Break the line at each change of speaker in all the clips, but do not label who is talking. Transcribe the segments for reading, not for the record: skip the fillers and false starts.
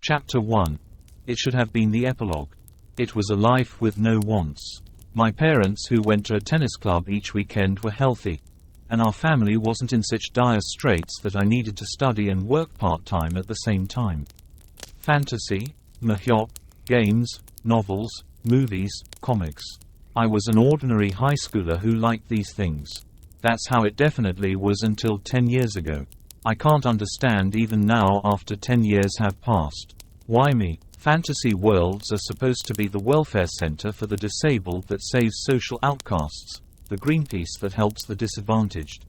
Chapter 1. It should have been the epilogue. It was a life with no wants. My parents, who went to a tennis club each weekend, were healthy, and our family wasn't in such dire straits that I needed to study and work part-time at the same time. Fantasy, mahua, games, novels, movies, comics. I was an ordinary high schooler who liked these things. That's how it definitely was until 10 years ago. I can't understand even now, after 10 years have passed. Why me? Fantasy worlds are supposed to be the welfare center for the disabled that saves social outcasts, the Greenpeace that helps the disadvantaged.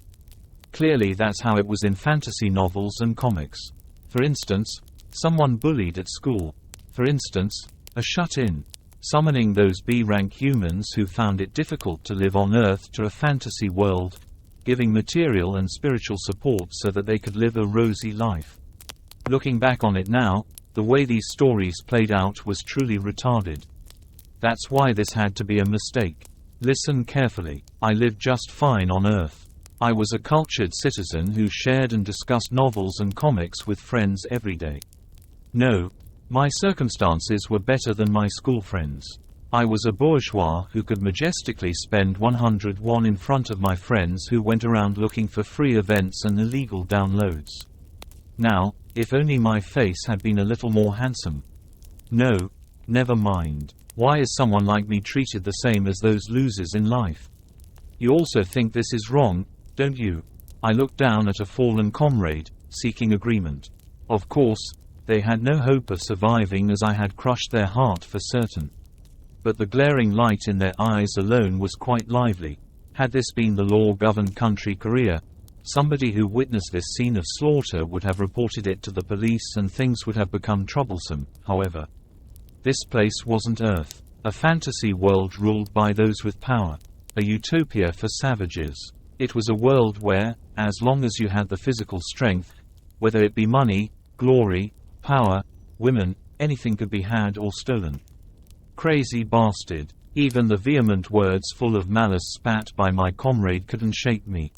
Clearly that's how it was in fantasy novels and comics. For instance, someone bullied at school. For instance, a shut-in. Summoning those B-rank humans who found it difficult to live on Earth to a fantasy world, giving material and spiritual support so that they could live a rosy life. Looking back on it now, the way these stories played out was truly retarded. That's why this had to be a mistake. Listen carefully. I lived just fine on Earth. I was a cultured citizen who shared and discussed novels and comics with friends every day. No, my circumstances were better than my school friends. I was a bourgeois who could majestically spend 100 won in front of my friends who went around looking for free events and illegal downloads. Now, if only my face had been a little more handsome. No, never mind. Why is someone like me treated the same as those losers in life? You also think this is wrong, don't you? I looked down at a fallen comrade, seeking agreement. Of course, they had no hope of surviving as I had crushed their heart for certain. But the glaring light in their eyes alone was quite lively. Had this been the law-governed country Korea, somebody who witnessed this scene of slaughter would have reported it to the police and things would have become troublesome. However, this place wasn't Earth, a fantasy world ruled by those with power, a utopia for savages. It was a world where, as long as you had the physical strength, whether it be money, glory, power, women, anything could be had or stolen. Crazy bastard. Even the vehement words full of malice spat by my comrade couldn't shake me.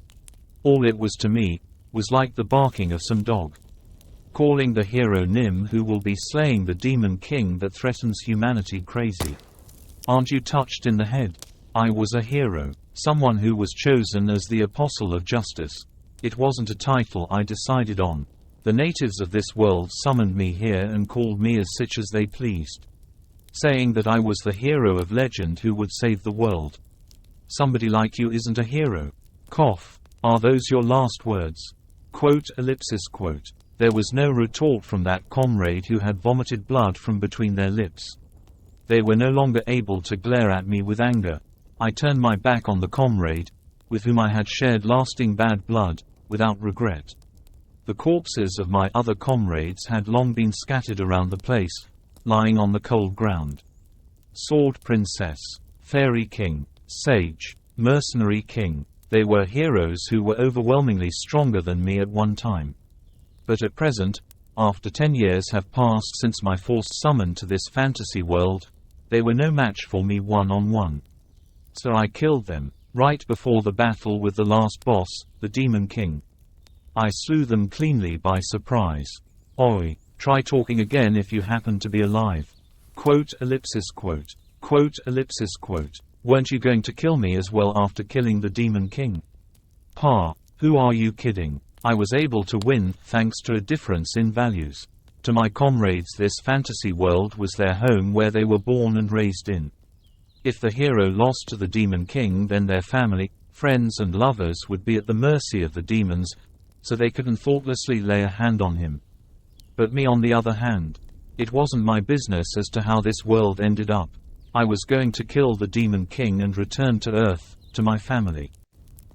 All it was to me was like the barking of some dog. Calling the hero Nim who will be slaying the demon king that threatens humanity crazy. Aren't you touched in the head? I was a hero. Someone who was chosen as the apostle of justice. It wasn't a title I decided on. The natives of this world summoned me here and called me as such as they pleased, saying that I was the hero of legend who would save the world. Somebody like you isn't a hero. Cough. Are those your last words? Quote. There was no retort from that comrade who had vomited blood from between their lips. They were no longer able to glare at me with anger. I turned my back on the comrade, with whom I had shared lasting bad blood, without regret. The corpses of my other comrades had long been scattered around the place, lying on the cold ground. Sword princess, fairy king, sage, mercenary king. They were heroes who were overwhelmingly stronger than me at one time. But at present, after 10 years have passed since my forced summon to this fantasy world, they were no match for me one-on-one. So I killed them, right before the battle with the last boss, the Demon King. I slew them cleanly by surprise. Oi, try talking again if you happen to be alive. Quote. Weren't you going to kill me as well after killing the Demon King? Pa, who are you kidding? I was able to win thanks to a difference in values. To my comrades, this fantasy world was their home where they were born and raised in. If the hero lost to the Demon King, then their family, friends and lovers would be at the mercy of the demons, so they couldn't thoughtlessly lay a hand on him. But me on the other hand, it wasn't my business as to how this world ended up. I was going to kill the Demon King and return to Earth, to my family.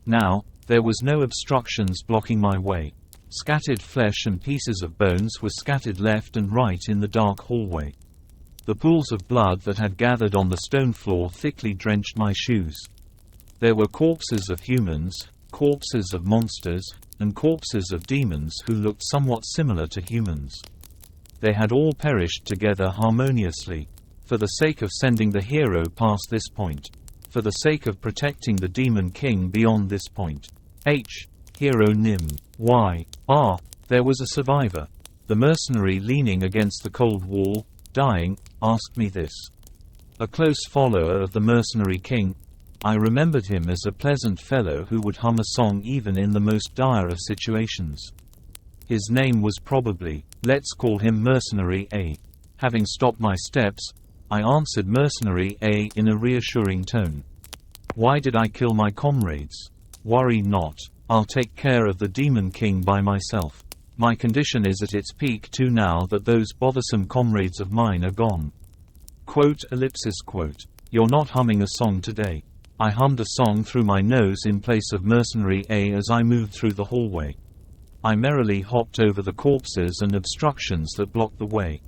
Now, there was no obstructions blocking my way. Scattered flesh and pieces of bones were scattered left and right in the dark hallway. The pools of blood that had gathered on the stone floor thickly drenched my shoes. There were corpses of humans, corpses of monsters, and corpses of demons who looked somewhat similar to humans. They had all perished together harmoniously, for the sake of sending the hero past this point, for the sake of protecting the Demon King beyond this point. Hero Nim. Y. There was a survivor. The mercenary leaning against the cold wall, dying, asked me this. A close follower of the mercenary king, I remembered him as a pleasant fellow who would hum a song even in the most dire of situations. His name was probably, let's call him Mercenary A. Having stopped my steps, I answered Mercenary A in a reassuring tone. Why did I kill my comrades? Worry not. I'll take care of the Demon King by myself. My condition is at its peak too now that those bothersome comrades of mine are gone. Quote. You're not humming a song today. I hummed a song through my nose in place of Mercenary A as I moved through the hallway. I merrily hopped over the corpses and obstructions that blocked the way.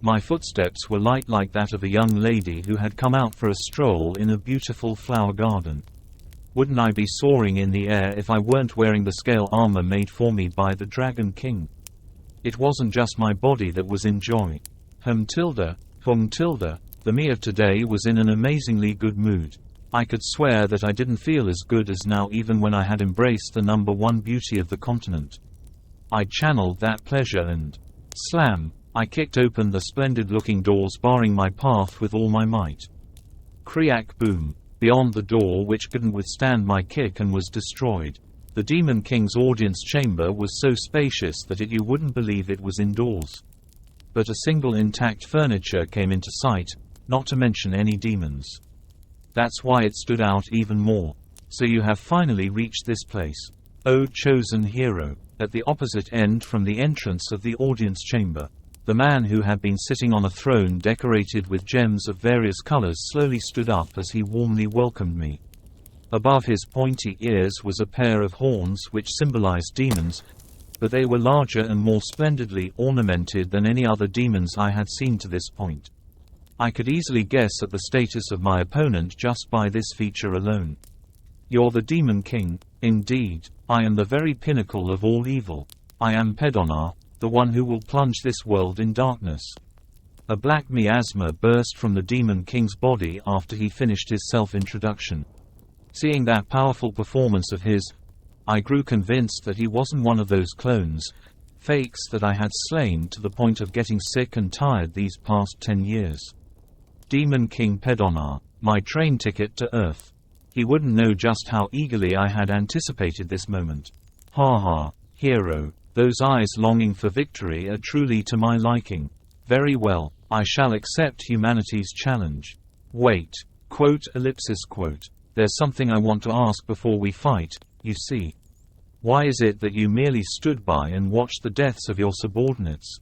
My footsteps were light like that of a young lady who had come out for a stroll in a beautiful flower garden. Wouldn't I be soaring in the air if I weren't wearing the scale armor made for me by the Dragon King? It wasn't just my body that was in joy. The me of today was in an amazingly good mood. I could swear that I didn't feel as good as now even when I had embraced the number one beauty of the continent. I channeled that pleasure and slam! I kicked open the splendid-looking doors barring my path with all my might. Kriak boom! Beyond the door which couldn't withstand my kick and was destroyed. The Demon King's audience chamber was so spacious that you wouldn't believe it was indoors. But a single intact furniture came into sight, not to mention any demons. That's why it stood out even more. So you have finally reached this place. O chosen hero. At the opposite end from the entrance of the audience chamber, the man who had been sitting on a throne decorated with gems of various colors slowly stood up as he warmly welcomed me. Above his pointy ears was a pair of horns which symbolized demons, but they were larger and more splendidly ornamented than any other demons I had seen to this point. I could easily guess at the status of my opponent just by this feature alone. You're the Demon King? Indeed. I am the very pinnacle of all evil. I am Pedonar, the one who will plunge this world in darkness. A black miasma burst from the Demon King's body after he finished his self-introduction. Seeing that powerful performance of his, I grew convinced that he wasn't one of those clones, fakes that I had slain to the point of getting sick and tired these past 10 years. Demon King Pedonar, my train ticket to Earth. He wouldn't know just how eagerly I had anticipated this moment. Ha ha, hero, those eyes longing for victory are truly to my liking. Very well, I shall accept humanity's challenge. Wait, quote. There's something I want to ask before we fight, you see. Why is it that you merely stood by and watched the deaths of your subordinates?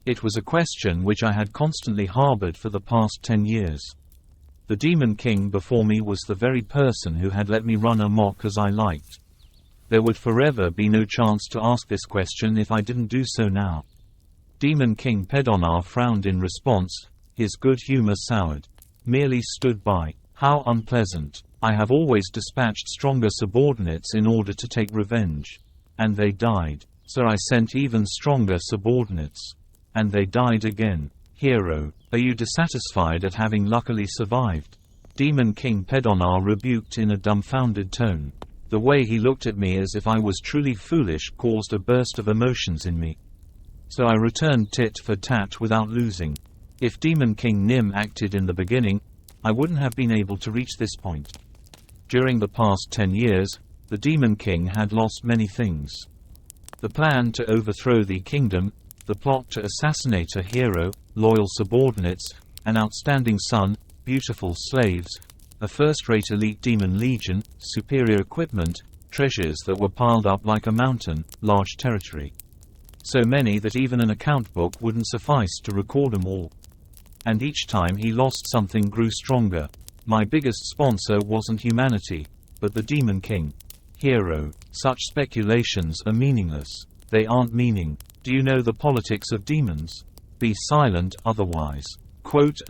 It was a question which I had constantly harbored for the past 10 years. The Demon King before me was the very person who had let me run amok as I liked. There would forever be no chance to ask this question if I didn't do so now. Demon King Pedonar frowned in response, his good humor soured. Merely stood by. How unpleasant. I have always dispatched stronger subordinates in order to take revenge. And they died. So I sent even stronger subordinates. And they died again. Hero, are you dissatisfied at having luckily survived? Demon King Pedonar rebuked in a dumbfounded tone. The way he looked at me as if I was truly foolish caused a burst of emotions in me. So I returned tit for tat without losing. If Demon King Nim acted in the beginning, I wouldn't have been able to reach this point. During the past 10 years, the Demon King had lost many things. The plan to overthrow the kingdom, the plot to assassinate a hero, loyal subordinates, an outstanding son, beautiful slaves, a first-rate elite demon legion, superior equipment, treasures that were piled up like a mountain, large territory. So many that even an account book wouldn't suffice to record them all. And each time he lost something grew stronger. My biggest sponsor wasn't humanity, but the Demon King. Hero, such speculations are meaningless. They aren't meaning. Do you know the politics of demons? Be silent otherwise. Quote.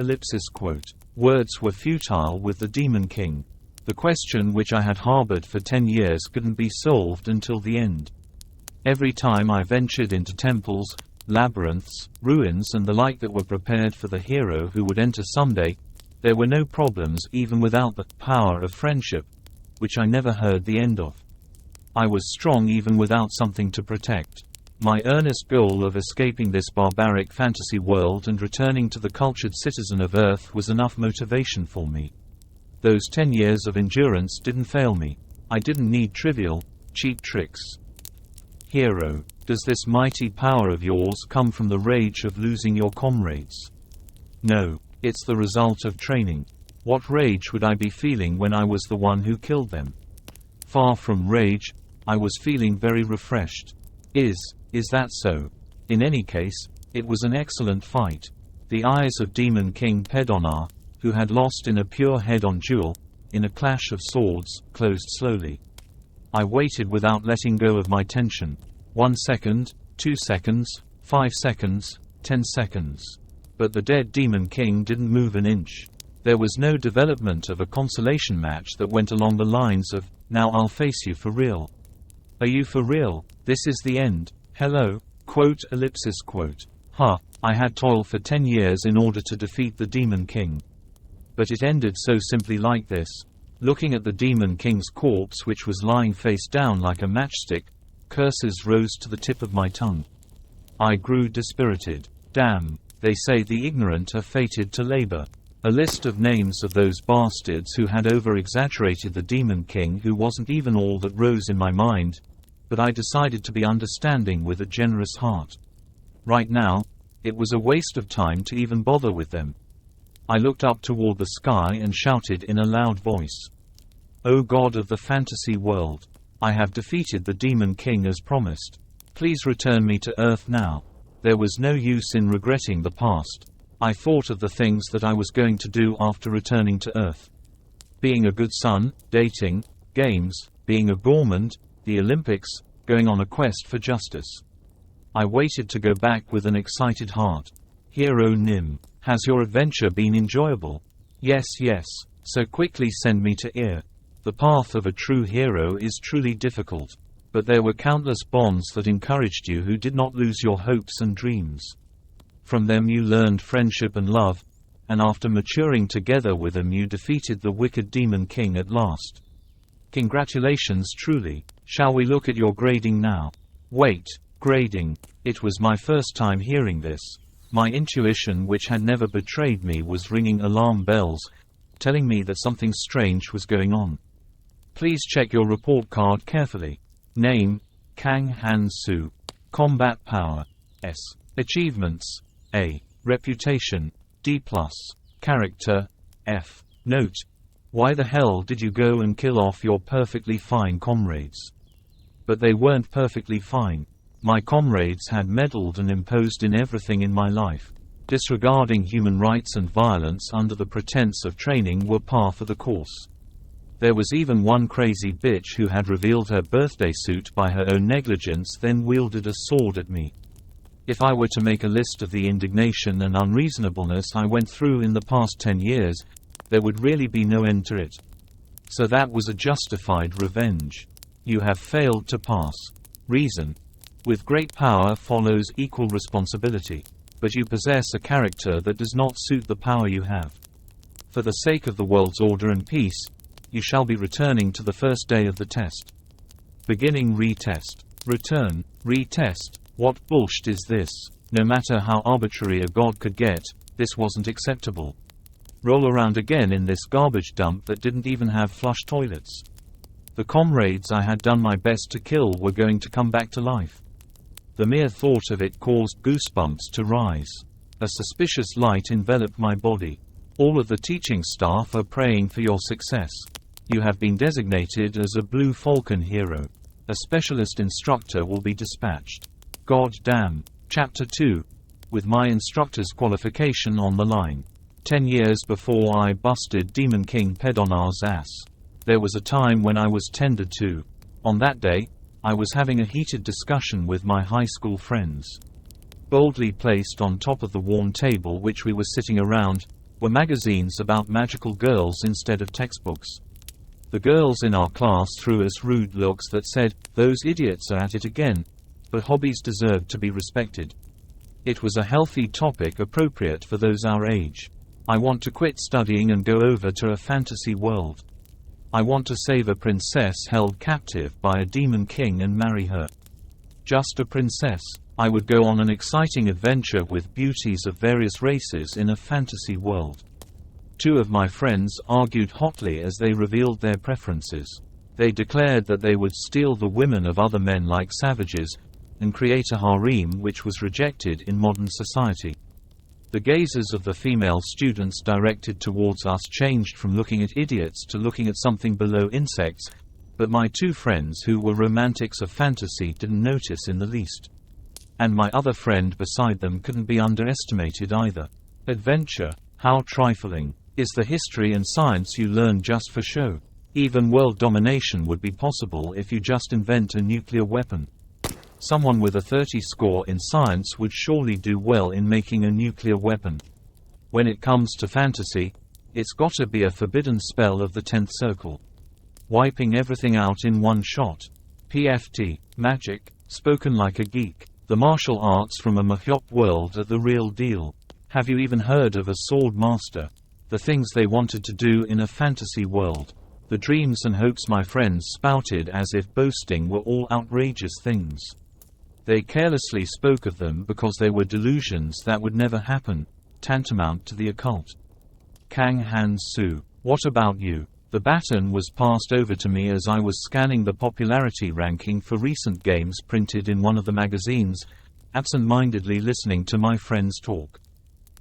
Words were futile with the Demon King. The question which I had harbored for 10 years couldn't be solved until the end. Every time I ventured into temples, labyrinths, ruins and the like that were prepared for the hero who would enter someday, there were no problems even without the power of friendship, which I never heard the end of. I was strong even without something to protect. My earnest goal of escaping this barbaric fantasy world and returning to the cultured citizen of Earth was enough motivation for me. Those 10 years of endurance didn't fail me. I didn't need trivial, cheap tricks. Hero, does this mighty power of yours come from the rage of losing your comrades? No, it's the result of training. What rage would I be feeling when I was the one who killed them? Far from rage, I was feeling very refreshed. Is that so? In any case, it was an excellent fight. The eyes of Demon King Pedonar, who had lost in a pure head-on duel, in a clash of swords, closed slowly. I waited without letting go of my tension. 1 second, 2 seconds, 5 seconds, 10 seconds. But the dead Demon King didn't move an inch. There was no development of a consolation match that went along the lines of, "Now I'll face you for real. Are you for real? This is the end. Hello?" Ha, I had toiled for 10 years in order to defeat the Demon King. But it ended so simply like this. Looking at the Demon King's corpse, which was lying face down like a matchstick, curses rose to the tip of my tongue. I grew dispirited. Damn, they say the ignorant are fated to labor. A list of names of those bastards who had over-exaggerated the Demon King, who wasn't even all that rose in my mind, but I decided to be understanding with a generous heart. Right now, it was a waste of time to even bother with them. I looked up toward the sky and shouted in a loud voice, "O God of the fantasy world, I have defeated the Demon King as promised. Please return me to Earth now." There was no use in regretting the past. I thought of the things that I was going to do after returning to Earth. Being a good son, dating, games, being a gourmand, the Olympics, going on a quest for justice. I waited to go back with an excited heart. Hero Nim, has your adventure been enjoyable? Yes, so quickly send me to Ear. The path of a true hero is truly difficult. But there were countless bonds that encouraged you who did not lose your hopes and dreams. From them you learned friendship and love, and after maturing together with them you defeated the wicked Demon King at last. Congratulations truly. Shall we look at your grading now? Wait, grading. It was my first time hearing this. My intuition, which had never betrayed me, was ringing alarm bells, telling me that something strange was going on. Please check your report card carefully. Name, Kang Han Soo. Combat power, S. Achievements, A. Reputation, D+. Character, F. Note: why the hell did you go and kill off your perfectly fine comrades? But they weren't perfectly fine. My comrades had meddled and imposed in everything in my life. Disregarding human rights and violence under the pretense of training were par for the course. There was even one crazy bitch who had revealed her birthday suit by her own negligence, then wielded a sword at me. If I were to make a list of the indignation and unreasonableness I went through in the past 10 years, there would really be no end to it. So that was a justified revenge. You have failed to pass. Reason: with great power follows equal responsibility. But you possess a character that does not suit the power you have. For the sake of the world's order and peace, you shall be returning to the first day of the test. Beginning retest. Return. Retest. What bullshit is this? No matter how arbitrary a god could get, this wasn't acceptable. Roll around again in this garbage dump that didn't even have flush toilets. The comrades I had done my best to kill were going to come back to life. The mere thought of it caused goosebumps to rise. A suspicious light enveloped my body. All of the teaching staff are praying for your success. You have been designated as a Blue Falcon hero. A specialist instructor will be dispatched. God damn. Chapter 2. With my instructor's qualification on the line. 10 years before I busted Demon King Pedonar's ass, there was a time when I was tended to. On that day, I was having a heated discussion with my high school friends. Boldly placed on top of the worn table which we were sitting around, were magazines about magical girls instead of textbooks. The girls in our class threw us rude looks that said, "Those idiots are at it again," but hobbies deserved to be respected. It was a healthy topic appropriate for those our age. I want to quit studying and go over to a fantasy world. I want to save a princess held captive by a demon king and marry her. Just a princess. I would go on an exciting adventure with beauties of various races in a fantasy world. Two of my friends argued hotly as they revealed their preferences. They declared that they would steal the women of other men like savages, and create a harem which was rejected in modern society. The gazes of the female students directed towards us changed from looking at idiots to looking at something below insects, but my two friends who were romantics of fantasy didn't notice in the least. And my other friend beside them couldn't be underestimated either. Adventure, how trifling, is the history and science you learn just for show. Even world domination would be possible if you just invent a nuclear weapon. Someone with a 30 score in science would surely do well in making a nuclear weapon. When it comes to fantasy, it's gotta be a forbidden spell of the 10th circle. Wiping everything out in one shot. PFT, magic, spoken like a geek. The martial arts from a mahua world are the real deal. Have you even heard of a sword master? The things they wanted to do in a fantasy world. The dreams and hopes my friends spouted as if boasting were all outrageous things. They carelessly spoke of them because they were delusions that would never happen, tantamount to the occult. Kang Han Su. What about you? The baton was passed over to me as I was scanning the popularity ranking for recent games printed in one of the magazines, absent-mindedly listening to my friends talk.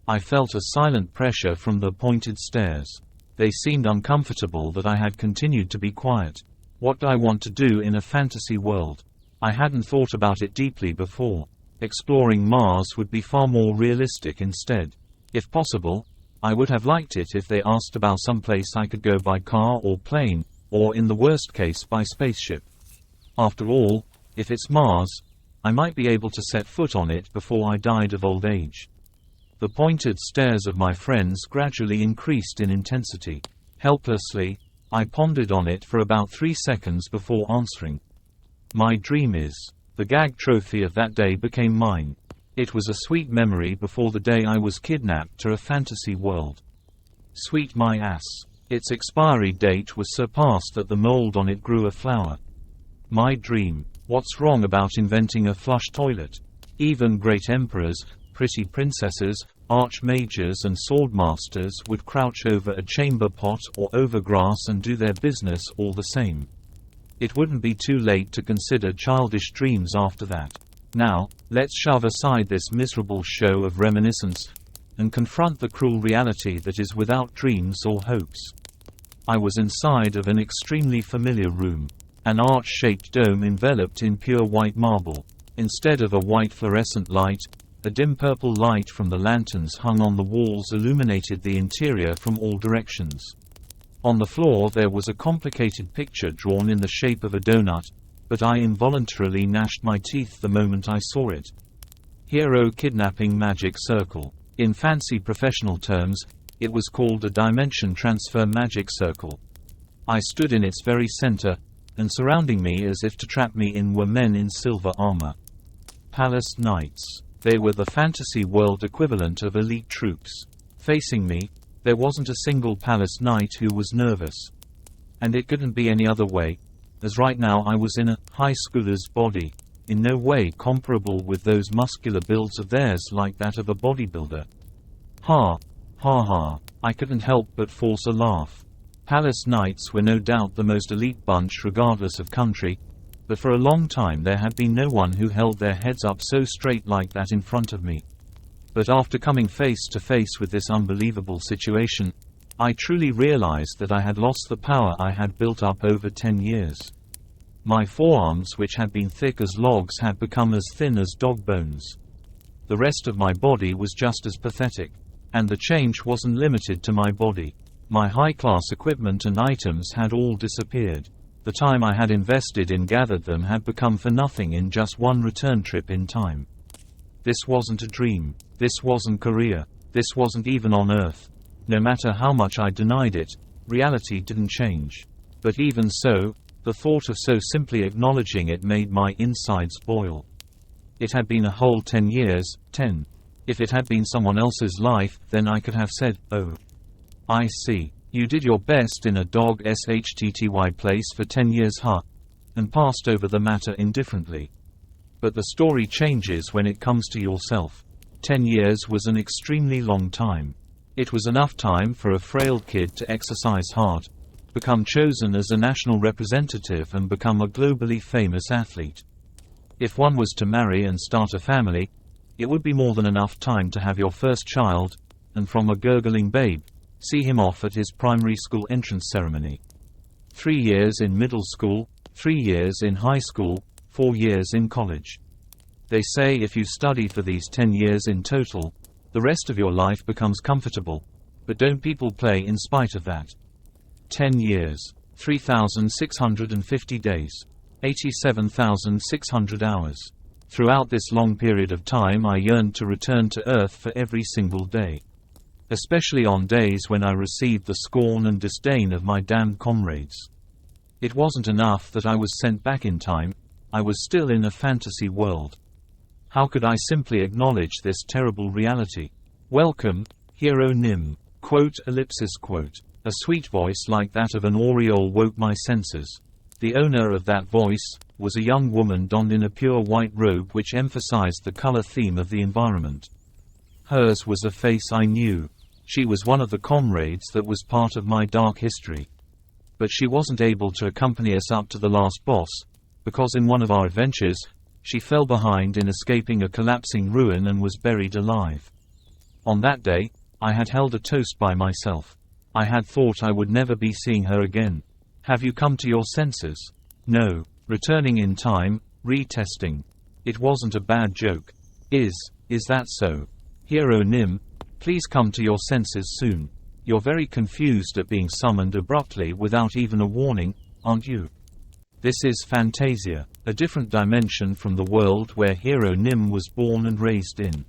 I felt a silent pressure from the pointed stares. They seemed uncomfortable that I had continued to be quiet. What do I want to do in a fantasy world? I hadn't thought about it deeply before. Exploring Mars would be far more realistic instead. If possible, I would have liked it if they asked about some place I could go by car or plane, or in the worst case by spaceship. After all, if it's Mars, I might be able to set foot on it before I died of old age. The pointed stares of my friends gradually increased in intensity. Helplessly, I pondered on it for about 3 seconds before answering. My dream is. The gag trophy of that day became mine. It was a sweet memory before the day I was kidnapped to a fantasy world. Sweet my ass. Its expiry date was surpassed that the mold on it grew a flower. My dream. What's wrong about inventing a flush toilet? Even great emperors, pretty princesses, archmages and swordmasters would crouch over a chamber pot or over grass and do their business all the same. It wouldn't be too late to consider childish dreams after that. Now, let's shove aside this miserable show of reminiscence, and confront the cruel reality that is without dreams or hopes. I was inside of an extremely familiar room. An arch-shaped dome enveloped in pure white marble. Instead of a white fluorescent light, a dim purple light from the lanterns hung on the walls illuminated the interior from all directions. On the floor there was a complicated picture drawn in the shape of a donut, but I involuntarily gnashed my teeth the moment I saw it. Hero Kidnapping Magic Circle. In fancy professional terms, it was called a Dimension Transfer Magic Circle. I stood in its very center, and surrounding me as if to trap me in were men in silver armor. Palace Knights. They were the fantasy world equivalent of elite troops. Facing me, there wasn't a single palace knight who was nervous. And it couldn't be any other way, as right now I was in a high schooler's body, in no way comparable with those muscular builds of theirs like that of a bodybuilder. Ha! Ha ha! I couldn't help but force a laugh. Palace Knights were no doubt the most elite bunch regardless of country, but for a long time there had been no one who held their heads up so straight like that in front of me. But after coming face to face with this unbelievable situation, I truly realized that I had lost the power I had built up over 10 years. My forearms, which had been thick as logs, had become as thin as dog bones. The rest of my body was just as pathetic. And the change wasn't limited to my body. My high-class equipment and items had all disappeared. The time I had invested in gathered them had become for nothing in just one return trip in time. This wasn't a dream. This wasn't Korea. This wasn't even on Earth. No matter how much I denied it, reality didn't change. But even so, the thought of so simply acknowledging it made my insides boil. It had been a whole 10 years, 10. If it had been someone else's life, then I could have said, oh. I see. You did your best in a dog SHTTY place for 10 years, huh? And passed over the matter indifferently. But the story changes when it comes to yourself. 10 years was an extremely long time. It was enough time for a frail kid to exercise hard, become chosen as a national representative and become a globally famous athlete. If one was to marry and start a family, it would be more than enough time to have your first child, and from a gurgling babe, see him off at his primary school entrance ceremony. 3 years in middle school, 3 years in high school, 4 years in college. They say if you study for these 10 years in total, the rest of your life becomes comfortable. But don't people play in spite of that? 10 years, 3,650 days, 87,600 hours. Throughout this long period of time I yearned to return to Earth for every single day. Especially on days when I received the scorn and disdain of my damned comrades. It wasn't enough that I was sent back in time, I was still in a fantasy world. How could I simply acknowledge this terrible reality? Welcome, Hero Nim. Quote. A sweet voice like that of an aureole woke my senses. The owner of that voice was a young woman donned in a pure white robe which emphasized the color theme of the environment. Hers was a face I knew. She was one of the comrades that was part of my dark history. But she wasn't able to accompany us up to the last boss, because in one of our adventures, she fell behind in escaping a collapsing ruin and was buried alive. On that day, I had held a toast by myself. I had thought I would never be seeing her again. Have you come to your senses? No. Returning in time, retesting. It wasn't a bad joke. Is that so? Hero Nim, please come to your senses soon. You're very confused at being summoned abruptly without even a warning, aren't you? This is Fantasia, a different dimension from the world where Hero Nim was born and raised in.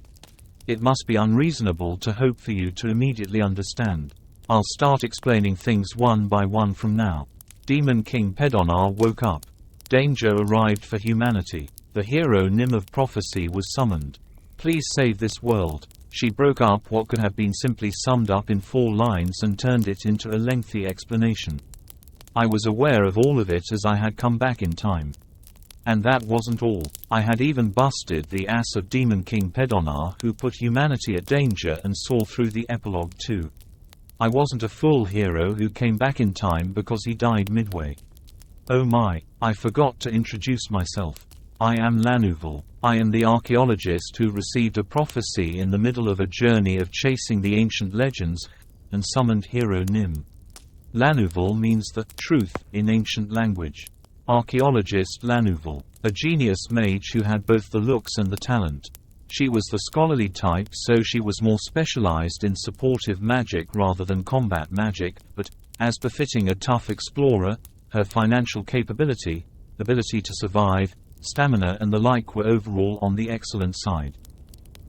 It must be unreasonable to hope for you to immediately understand. I'll start explaining things one by one from now. Demon King Pedonar woke up. Danger arrived for humanity. The Hero Nim of prophecy was summoned. Please save this world. She broke up what could have been simply summed up in 4 lines and turned it into a lengthy explanation. I was aware of all of it as I had come back in time. And that wasn't all. I had even busted the ass of Demon King Pedonar, who put humanity at danger, and saw through the epilogue too. I wasn't a full hero who came back in time because he died midway. Oh my, I forgot to introduce myself. I am Lanuval. I am the archaeologist who received a prophecy in the middle of a journey of chasing the ancient legends, and summoned Hero Nim. Lanuval means the truth in ancient language. Archaeologist Lanuval, a genius mage who had both the looks and the talent. She was the scholarly type, so she was more specialized in supportive magic rather than combat magic, but, as befitting a tough explorer, her financial capability, ability to survive, stamina and the like were overall on the excellent side.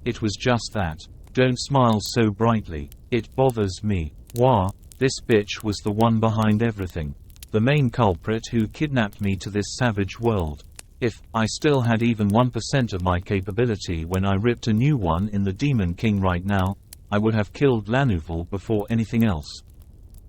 It was just that. Don't smile so brightly. It bothers me. Wah, this bitch was the one behind everything. The main culprit who kidnapped me to this savage world. If I still had even 1% of my capability when I ripped a new one in the Demon King right now, I would have killed Lanuval before anything else.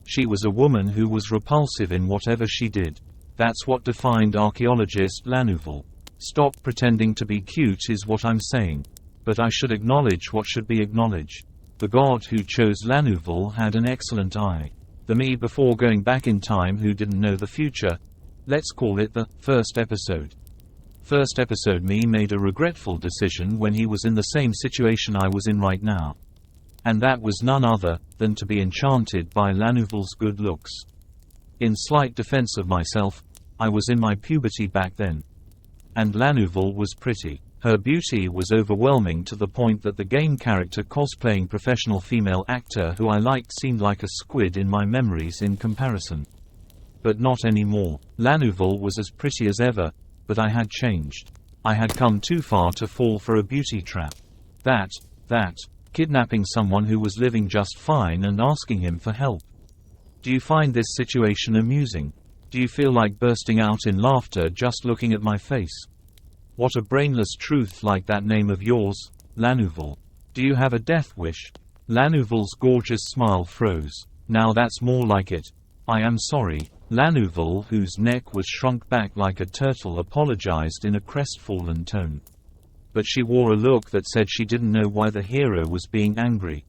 She was a woman who was repulsive in whatever she did. That's what defined archaeologist Lanuval. Stop pretending to be cute is what I'm saying. But I should acknowledge what should be acknowledged. The god who chose Lanuval had an excellent eye. The me before going back in time who didn't know the future. Let's call it the first episode. First episode me made a regretful decision when he was in the same situation I was in right now. And that was none other than to be enchanted by Lanuval's good looks. In slight defense of myself, I was in my puberty back then. And Lanuval was pretty. Her beauty was overwhelming to the point that the game character cosplaying professional female actor who I liked seemed like a squid in my memories in comparison. But not anymore. Lanuval was as pretty as ever, but I had changed. I had come too far to fall for a beauty trap. That, kidnapping someone who was living just fine and asking him for help. Do you find this situation amusing? Do you feel like bursting out in laughter just looking at my face? What a brainless truth like that name of yours, Lanuval. Do you have a death wish? Lanuval's gorgeous smile froze. Now that's more like it. I am sorry. Lanuvel, whose neck was shrunk back like a turtle, apologized in a crestfallen tone. But she wore a look that said she didn't know why the hero was being angry.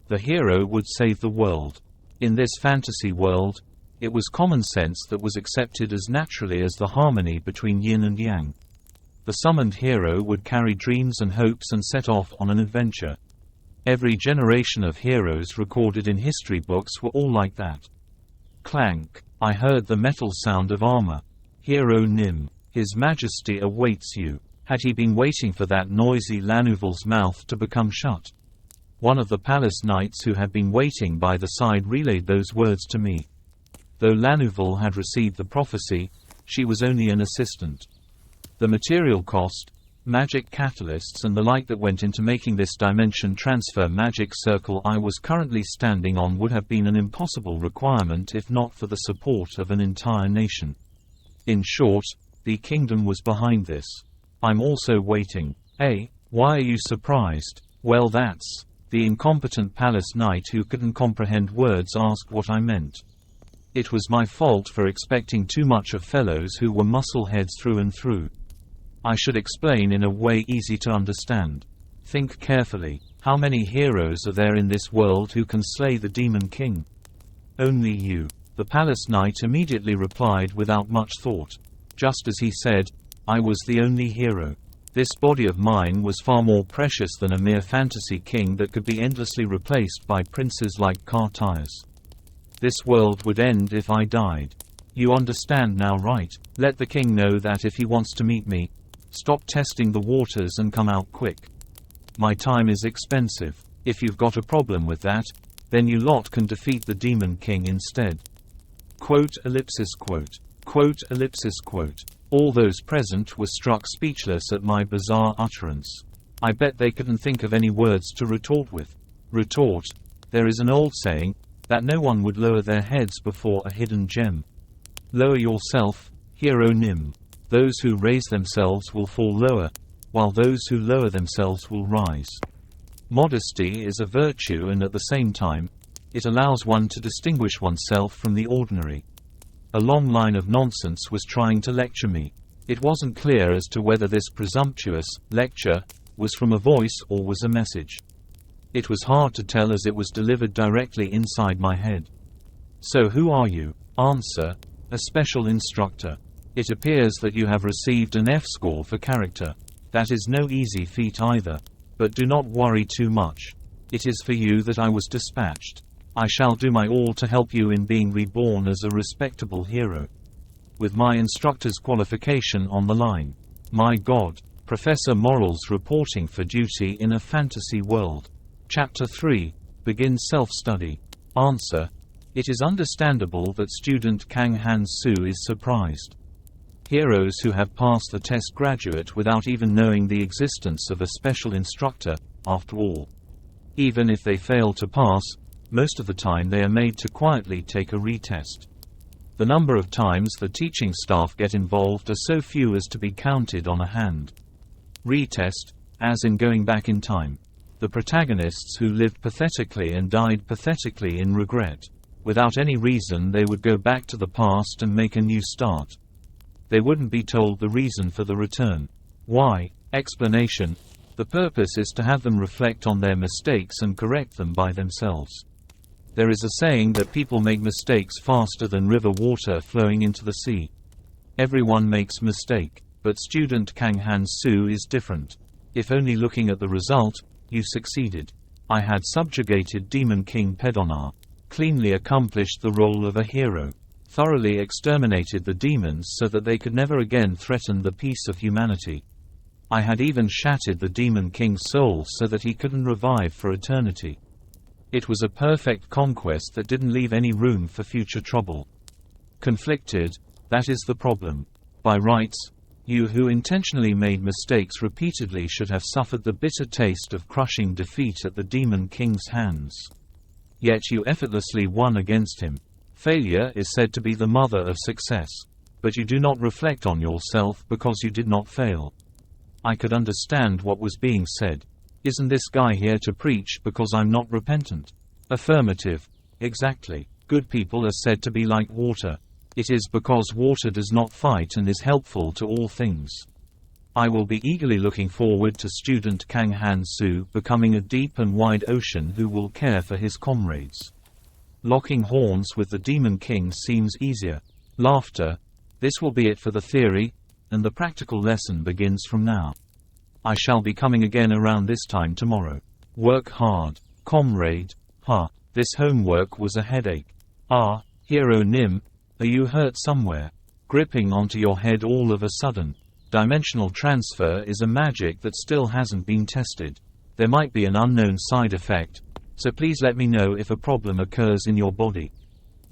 The hero would save the world. In this fantasy world, it was common sense that was accepted as naturally as the harmony between yin and yang. The summoned hero would carry dreams and hopes and set off on an adventure. Every generation of heroes recorded in history books were all like that. Clank. I heard the metal sound of armor. Hero Nim. His Majesty awaits you. Had he been waiting for that noisy Lanuvel's mouth to become shut? One of the palace knights who had been waiting by the side relayed those words to me. Though Lanuvel had received the prophecy, she was only an assistant. The material cost, magic catalysts and the like that went into making this dimension transfer magic circle I was currently standing on would have been an impossible requirement if not for the support of an entire nation. In short, the kingdom was behind this. I'm also waiting. Why are you surprised? Well, that's... The incompetent palace knight who couldn't comprehend words asked what I meant. It was my fault for expecting too much of fellows who were muscleheads through and through. I should explain in a way easy to understand. Think carefully. How many heroes are there in this world who can slay the Demon King? Only you. The palace knight immediately replied without much thought. Just as he said, I was the only hero. This body of mine was far more precious than a mere fantasy king that could be endlessly replaced by princes like car tires. This world would end if I died. You understand now, right? Let the king know that if he wants to meet me, stop testing the waters and come out quick. My time is expensive. If you've got a problem with that, then you lot can defeat the Demon King instead. Quote. All those present were struck speechless at my bizarre utterance. I bet they couldn't think of any words to retort with. Retort? There is an old saying, that no one would lower their heads before a hidden gem. Lower yourself, hero Nim. Those who raise themselves will fall lower, while those who lower themselves will rise. Modesty is a virtue and at the same time, it allows one to distinguish oneself from the ordinary. A long line of nonsense was trying to lecture me. It wasn't clear as to whether this presumptuous lecture was from a voice or was a message. It was hard to tell as it was delivered directly inside my head. So who are you? Answer: a special instructor. It appears that you have received an F score for character. That is no easy feat either. But do not worry too much. It is for you that I was dispatched. I shall do my all to help you in being reborn as a respectable hero. With my instructor's qualification on the line. My God. Professor Morals reporting for duty in a fantasy world. Chapter 3. Begin self-study. Answer: it is understandable that student Kang Han-soo is surprised. Heroes who have passed the test graduate without even knowing the existence of a special instructor, after all. Even if they fail to pass, most of the time they are made to quietly take a retest. The number of times the teaching staff get involved are so few as to be counted on a hand. Retest, as in going back in time. The protagonists who lived pathetically and died pathetically in regret. Without any reason they would go back to the past and make a new start. They wouldn't be told the reason for the return. Why? Explanation: the purpose is to have them reflect on their mistakes and correct them by themselves. There is a saying that people make mistakes faster than river water flowing into the sea. Everyone makes mistake, but student Kang Han-soo is different. If only looking at the result, you succeeded. I had subjugated Demon King Pedonar, cleanly accomplished the role of a hero, thoroughly exterminated the demons so that they could never again threaten the peace of humanity. I had even shattered the Demon King's soul so that he couldn't revive for eternity. It was a perfect conquest that didn't leave any room for future trouble. Conflicted, that is the problem. By rights, you who intentionally made mistakes repeatedly should have suffered the bitter taste of crushing defeat at the Demon King's hands. Yet you effortlessly won against him. Failure is said to be the mother of success. But you do not reflect on yourself because you did not fail. I could understand what was being said. Isn't this guy here to preach because I'm not repentant? Affirmative. Exactly. Good people are said to be like water. It is because water does not fight and is helpful to all things. I will be eagerly looking forward to student Kang Han-soo becoming a deep and wide ocean who will care for his comrades. Locking horns with the Demon King seems easier. Laughter. This will be it for the theory, and the practical lesson begins from now. I shall be coming again around this time tomorrow. Work hard, comrade. Ha, this homework was a headache. Ah, Hero Nim, are you hurt somewhere? Gripping onto your head all of a sudden. Dimensional transfer is a magic that still hasn't been tested. There might be an unknown side effect, so please let me know if a problem occurs in your body.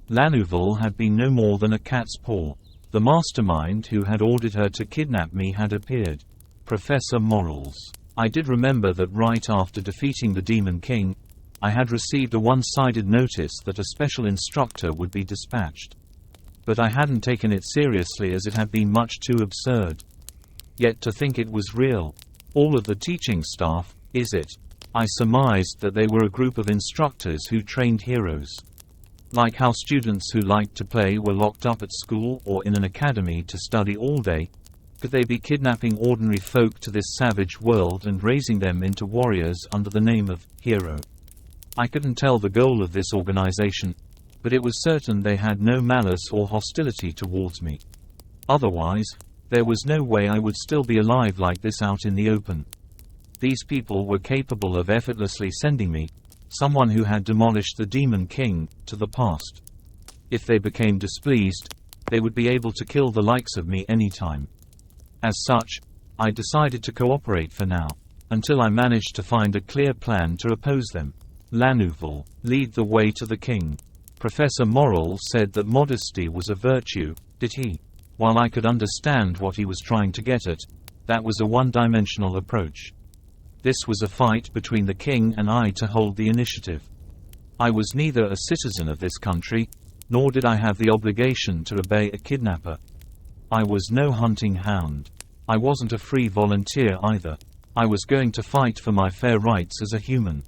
Lanouval had been no more than a cat's paw. The mastermind who had ordered her to kidnap me had appeared. Professor Morals. I did remember that right after defeating the Demon King, I had received a one-sided notice that a special instructor would be dispatched. But I hadn't taken it seriously as it had been much too absurd. Yet to think it was real. All of the teaching staff, is it? I surmised that they were a group of instructors who trained heroes. Like how students who liked to play were locked up at school or in an academy to study all day, could they be kidnapping ordinary folk to this savage world and raising them into warriors under the name of hero? I couldn't tell the goal of this organization, but it was certain they had no malice or hostility towards me. Otherwise, there was no way I would still be alive like this out in the open. These people were capable of effortlessly sending me, someone who had demolished the Demon King, to the past. If they became displeased, they would be able to kill the likes of me anytime. As such, I decided to cooperate for now, until I managed to find a clear plan to oppose them. Lanouval, lead the way to the king. Professor Morel said that modesty was a virtue, did he? While I could understand what he was trying to get at, that was a one-dimensional approach. This was a fight between the king and I to hold the initiative. I was neither a citizen of this country, nor did I have the obligation to obey a kidnapper. I was no hunting hound. I wasn't a free volunteer either. I was going to fight for my fair rights as a human.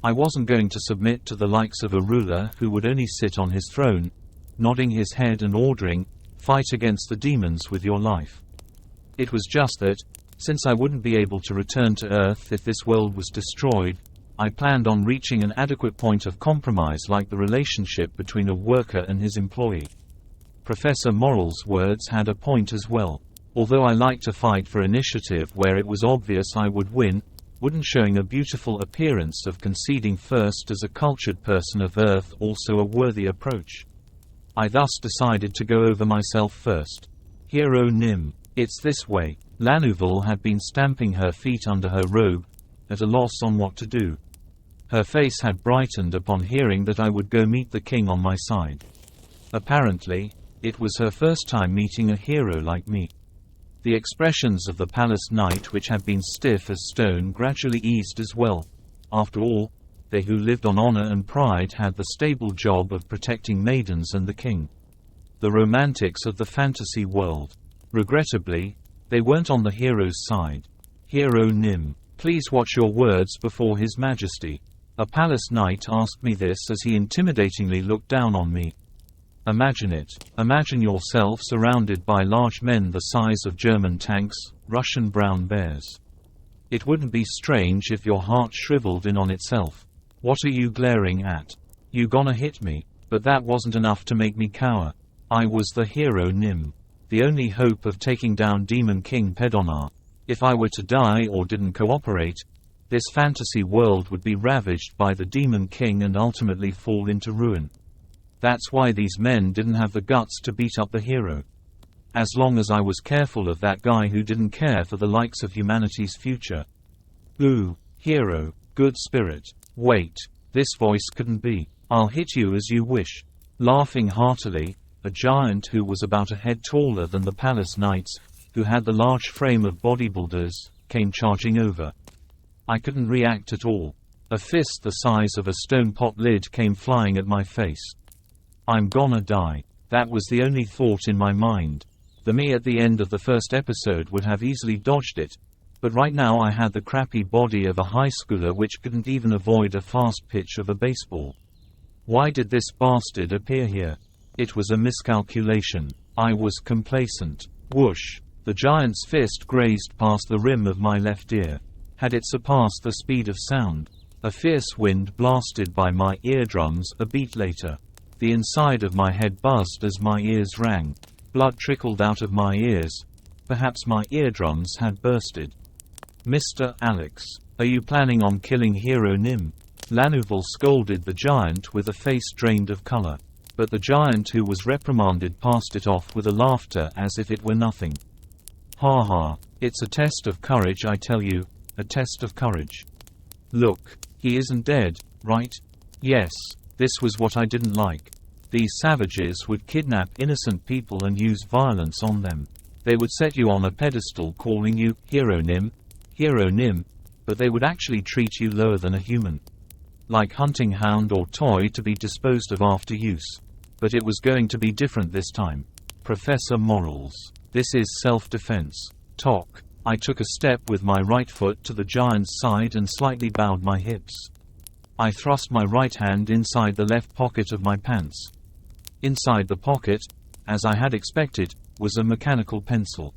I wasn't going to submit to the likes of a ruler who would only sit on his throne, nodding his head and ordering, "Fight against the demons with your life." It was just that, since I wouldn't be able to return to Earth if this world was destroyed, I planned on reaching an adequate point of compromise like the relationship between a worker and his employee. Professor Morel's words had a point as well. Although I liked to fight for initiative where it was obvious I would win, wouldn't showing a beautiful appearance of conceding first as a cultured person of Earth also a worthy approach? I thus decided to go over myself first. Hero Nim. It's this way. Lanouval had been stamping her feet under her robe, at a loss on what to do. Her face had brightened upon hearing that I would go meet the king on my side. Apparently, it was her first time meeting a hero like me. The expressions of the palace knight which had been stiff as stone gradually eased as well. After all, they who lived on honor and pride had the stable job of protecting maidens and the king. The romantics of the fantasy world. Regrettably, they weren't on the hero's side. Hero Nim, please watch your words before His Majesty. A palace knight asked me this as he intimidatingly looked down on me. Imagine it. Imagine yourself surrounded by large men the size of German tanks, Russian brown bears. It wouldn't be strange if your heart shriveled in on itself. What are you glaring at? You gonna hit me? But that wasn't enough to make me cower. I was the hero Nim. The only hope of taking down Demon King Pedonar. If I were to die or didn't cooperate, this fantasy world would be ravaged by the Demon King and ultimately fall into ruin. That's why these men didn't have the guts to beat up the hero. As long as I was careful of that guy who didn't care for the likes of humanity's future. Ooh, hero, good spirit. Wait, this voice couldn't be. I'll hit you as you wish. Laughing heartily, a giant who was about a head taller than the palace knights, who had the large frame of bodybuilders, came charging over. I couldn't react at all. A fist the size of a stone pot lid came flying at my face. I'm gonna die. That was the only thought in my mind. The me at the end of the first episode would have easily dodged it, but right now I had the crappy body of a high schooler which couldn't even avoid a fast pitch of a baseball. Why did this bastard appear here? It was a miscalculation. I was complacent. Whoosh! The giant's fist grazed past the rim of my left ear. Had it surpassed the speed of sound? A fierce wind blasted by my eardrums a beat later. The inside of my head buzzed as my ears rang. Blood trickled out of my ears. Perhaps my eardrums had bursted. Mr. Alex, are you planning on killing Hero Nim? Lanuvel scolded the giant with a face drained of color. But the giant who was reprimanded passed it off with a laughter as if it were nothing. Ha ha, it's a test of courage, I tell you, a test of courage. Look, he isn't dead, right? Yes, this was what I didn't like. These savages would kidnap innocent people and use violence on them. They would set you on a pedestal calling you Hero Nim, but they would actually treat you lower than a human. Like hunting hound or toy to be disposed of after use. But it was going to be different this time. Professor Morals. This is self-defense. Talk. I took a step with my right foot to the giant's side and slightly bowed my hips. I thrust my right hand inside the left pocket of my pants. Inside the pocket, as I had expected, was a mechanical pencil.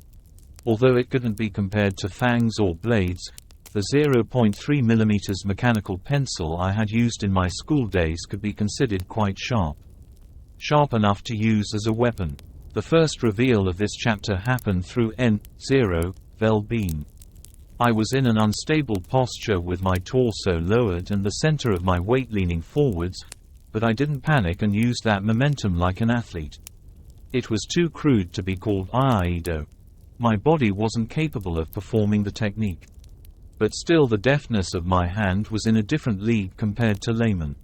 Although it couldn't be compared to fangs or blades, the 0.3mm mechanical pencil I had used in my school days could be considered quite sharp. Sharp enough to use as a weapon. The first reveal of this chapter happened through N0, Vel Beam. I was in an unstable posture with my torso lowered and the center of my weight leaning forwards, but I didn't panic and used that momentum like an athlete. It was too crude to be called Aikido. My body wasn't capable of performing the technique. But still the deftness of my hand was in a different league compared to laymen.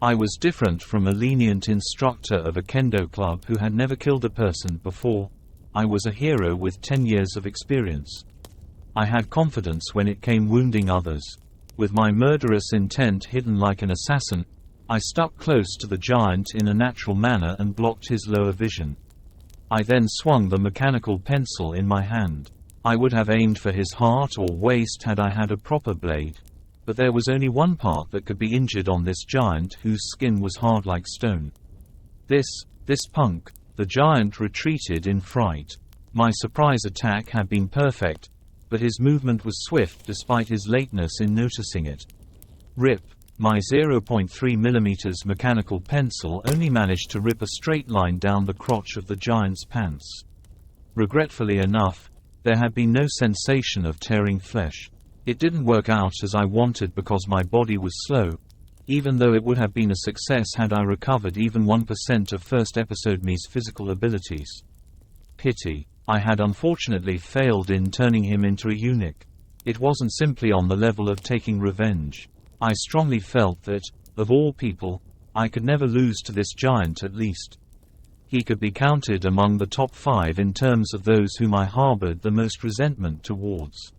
I was different from a lenient instructor of a kendo club who had never killed a person before. I was a hero with 10 years of experience. I had confidence when it came wounding others. With my murderous intent hidden like an assassin, I stuck close to the giant in a natural manner and blocked his lower vision. I then swung the mechanical pencil in my hand. I would have aimed for his heart or waist had I had a proper blade. But there was only one part that could be injured on this giant whose skin was hard like stone. This punk. The giant retreated in fright. My surprise attack had been perfect, but his movement was swift despite his lateness in noticing it. Rip. My 0.3mm mechanical pencil only managed to rip a straight line down the crotch of the giant's pants. Regretfully enough, there had been no sensation of tearing flesh. It didn't work out as I wanted because my body was slow, even though it would have been a success had I recovered even 1% of first episode me's physical abilities. Pity. I had unfortunately failed in turning him into a eunuch. It wasn't simply on the level of taking revenge. I strongly felt that, of all people, I could never lose to this giant at least. He could be counted among the top 5 in terms of those whom I harbored the most resentment towards.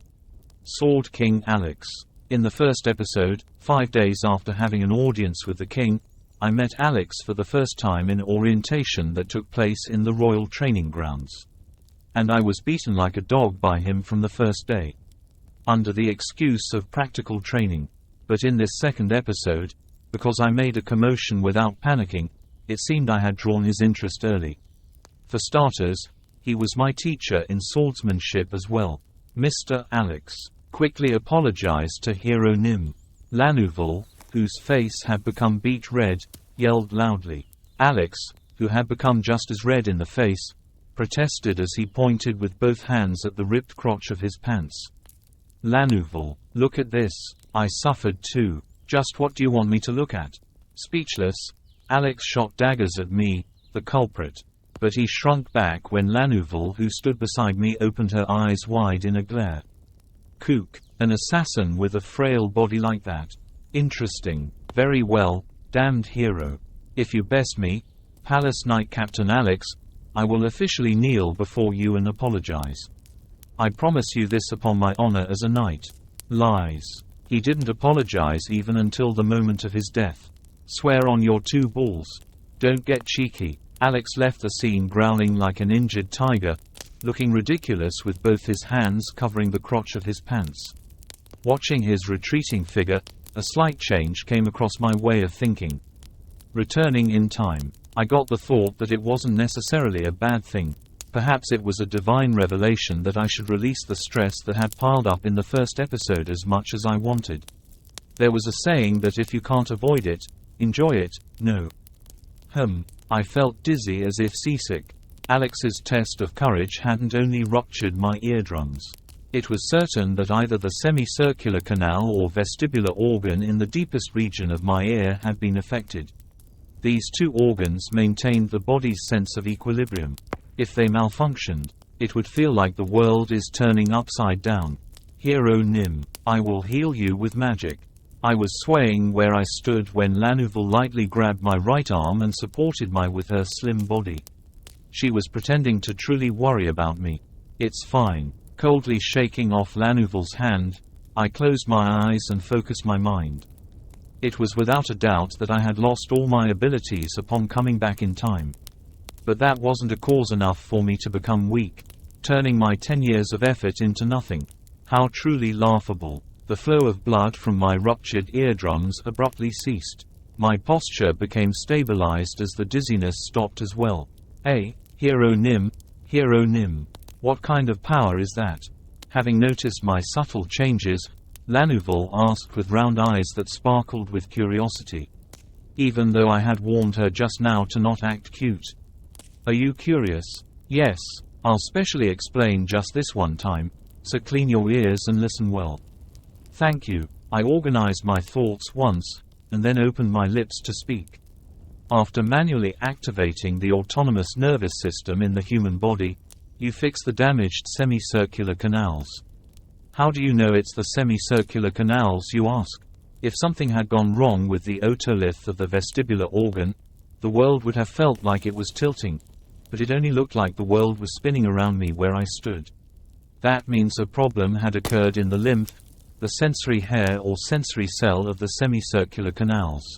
Sword King Alex. In the first episode, 5 days after having an audience with the king, I met Alex for the first time in orientation that took place in the royal training grounds. And I was beaten like a dog by him from the first day. Under the excuse of practical training. But in this second episode, because I made a commotion without panicking, it seemed I had drawn his interest early. For starters, he was my teacher in swordsmanship as well. Mr. Alex quickly apologized to Hero Nim. Lanuvel, whose face had become beet red, yelled loudly. Alex, who had become just as red in the face, protested as he pointed with both hands at the ripped crotch of his pants. Lanuvel, look at this. I suffered too. Just what do you want me to look at? Speechless, Alex shot daggers at me, the culprit. But he shrunk back when Lanuvel, who stood beside me, opened her eyes wide in a glare. Kook, an assassin with a frail body like that. Interesting. Very well, damned hero. If you best me, Palace Knight Captain Alex, I will officially kneel before you and apologize. I promise you this upon my honor as a knight. Lies. He didn't apologize even until the moment of his death. Swear on your 2 balls. Don't get cheeky. Alex left the scene growling like an injured tiger, looking ridiculous with both his hands covering the crotch of his pants. Watching his retreating figure, a slight change came across my way of thinking. Returning in time. I got the thought that it wasn't necessarily a bad thing. Perhaps it was a divine revelation that I should release the stress that had piled up in the first episode as much as I wanted. There was a saying that if you can't avoid it, enjoy it. No. I felt dizzy as if seasick. Alex's test of courage hadn't only ruptured my eardrums. It was certain that either the semicircular canal or vestibular organ in the deepest region of my ear had been affected. These two organs maintained the body's sense of equilibrium. If they malfunctioned, it would feel like the world is turning upside down. Hero Nim, I will heal you with magic. I was swaying where I stood when Lanuvel lightly grabbed my right arm and supported me with her slim body. She was pretending to truly worry about me. It's fine. Coldly shaking off Lanuvel's hand, I closed my eyes and focused my mind. It was without a doubt that I had lost all my abilities upon coming back in time. But that wasn't a cause enough for me to become weak, turning my 10 years of effort into nothing. How truly laughable. The flow of blood from my ruptured eardrums abruptly ceased. My posture became stabilized as the dizziness stopped as well. Hero Nim, Hero Nim. What kind of power is that? Having noticed my subtle changes, Lanuvel asked with round eyes that sparkled with curiosity. Even though I had warned her just now to not act cute. Are you curious? Yes. I'll specially explain just this one time, so clean your ears and listen well. Thank you. I organized my thoughts once, and then opened my lips to speak. After manually activating the autonomous nervous system in the human body, you fix the damaged semicircular canals. How do you know it's the semicircular canals, you ask? If something had gone wrong with the otolith of the vestibular organ, the world would have felt like it was tilting, but it only looked like the world was spinning around me where I stood. That means a problem had occurred in the lymph, the sensory hair or sensory cell of the semicircular canals.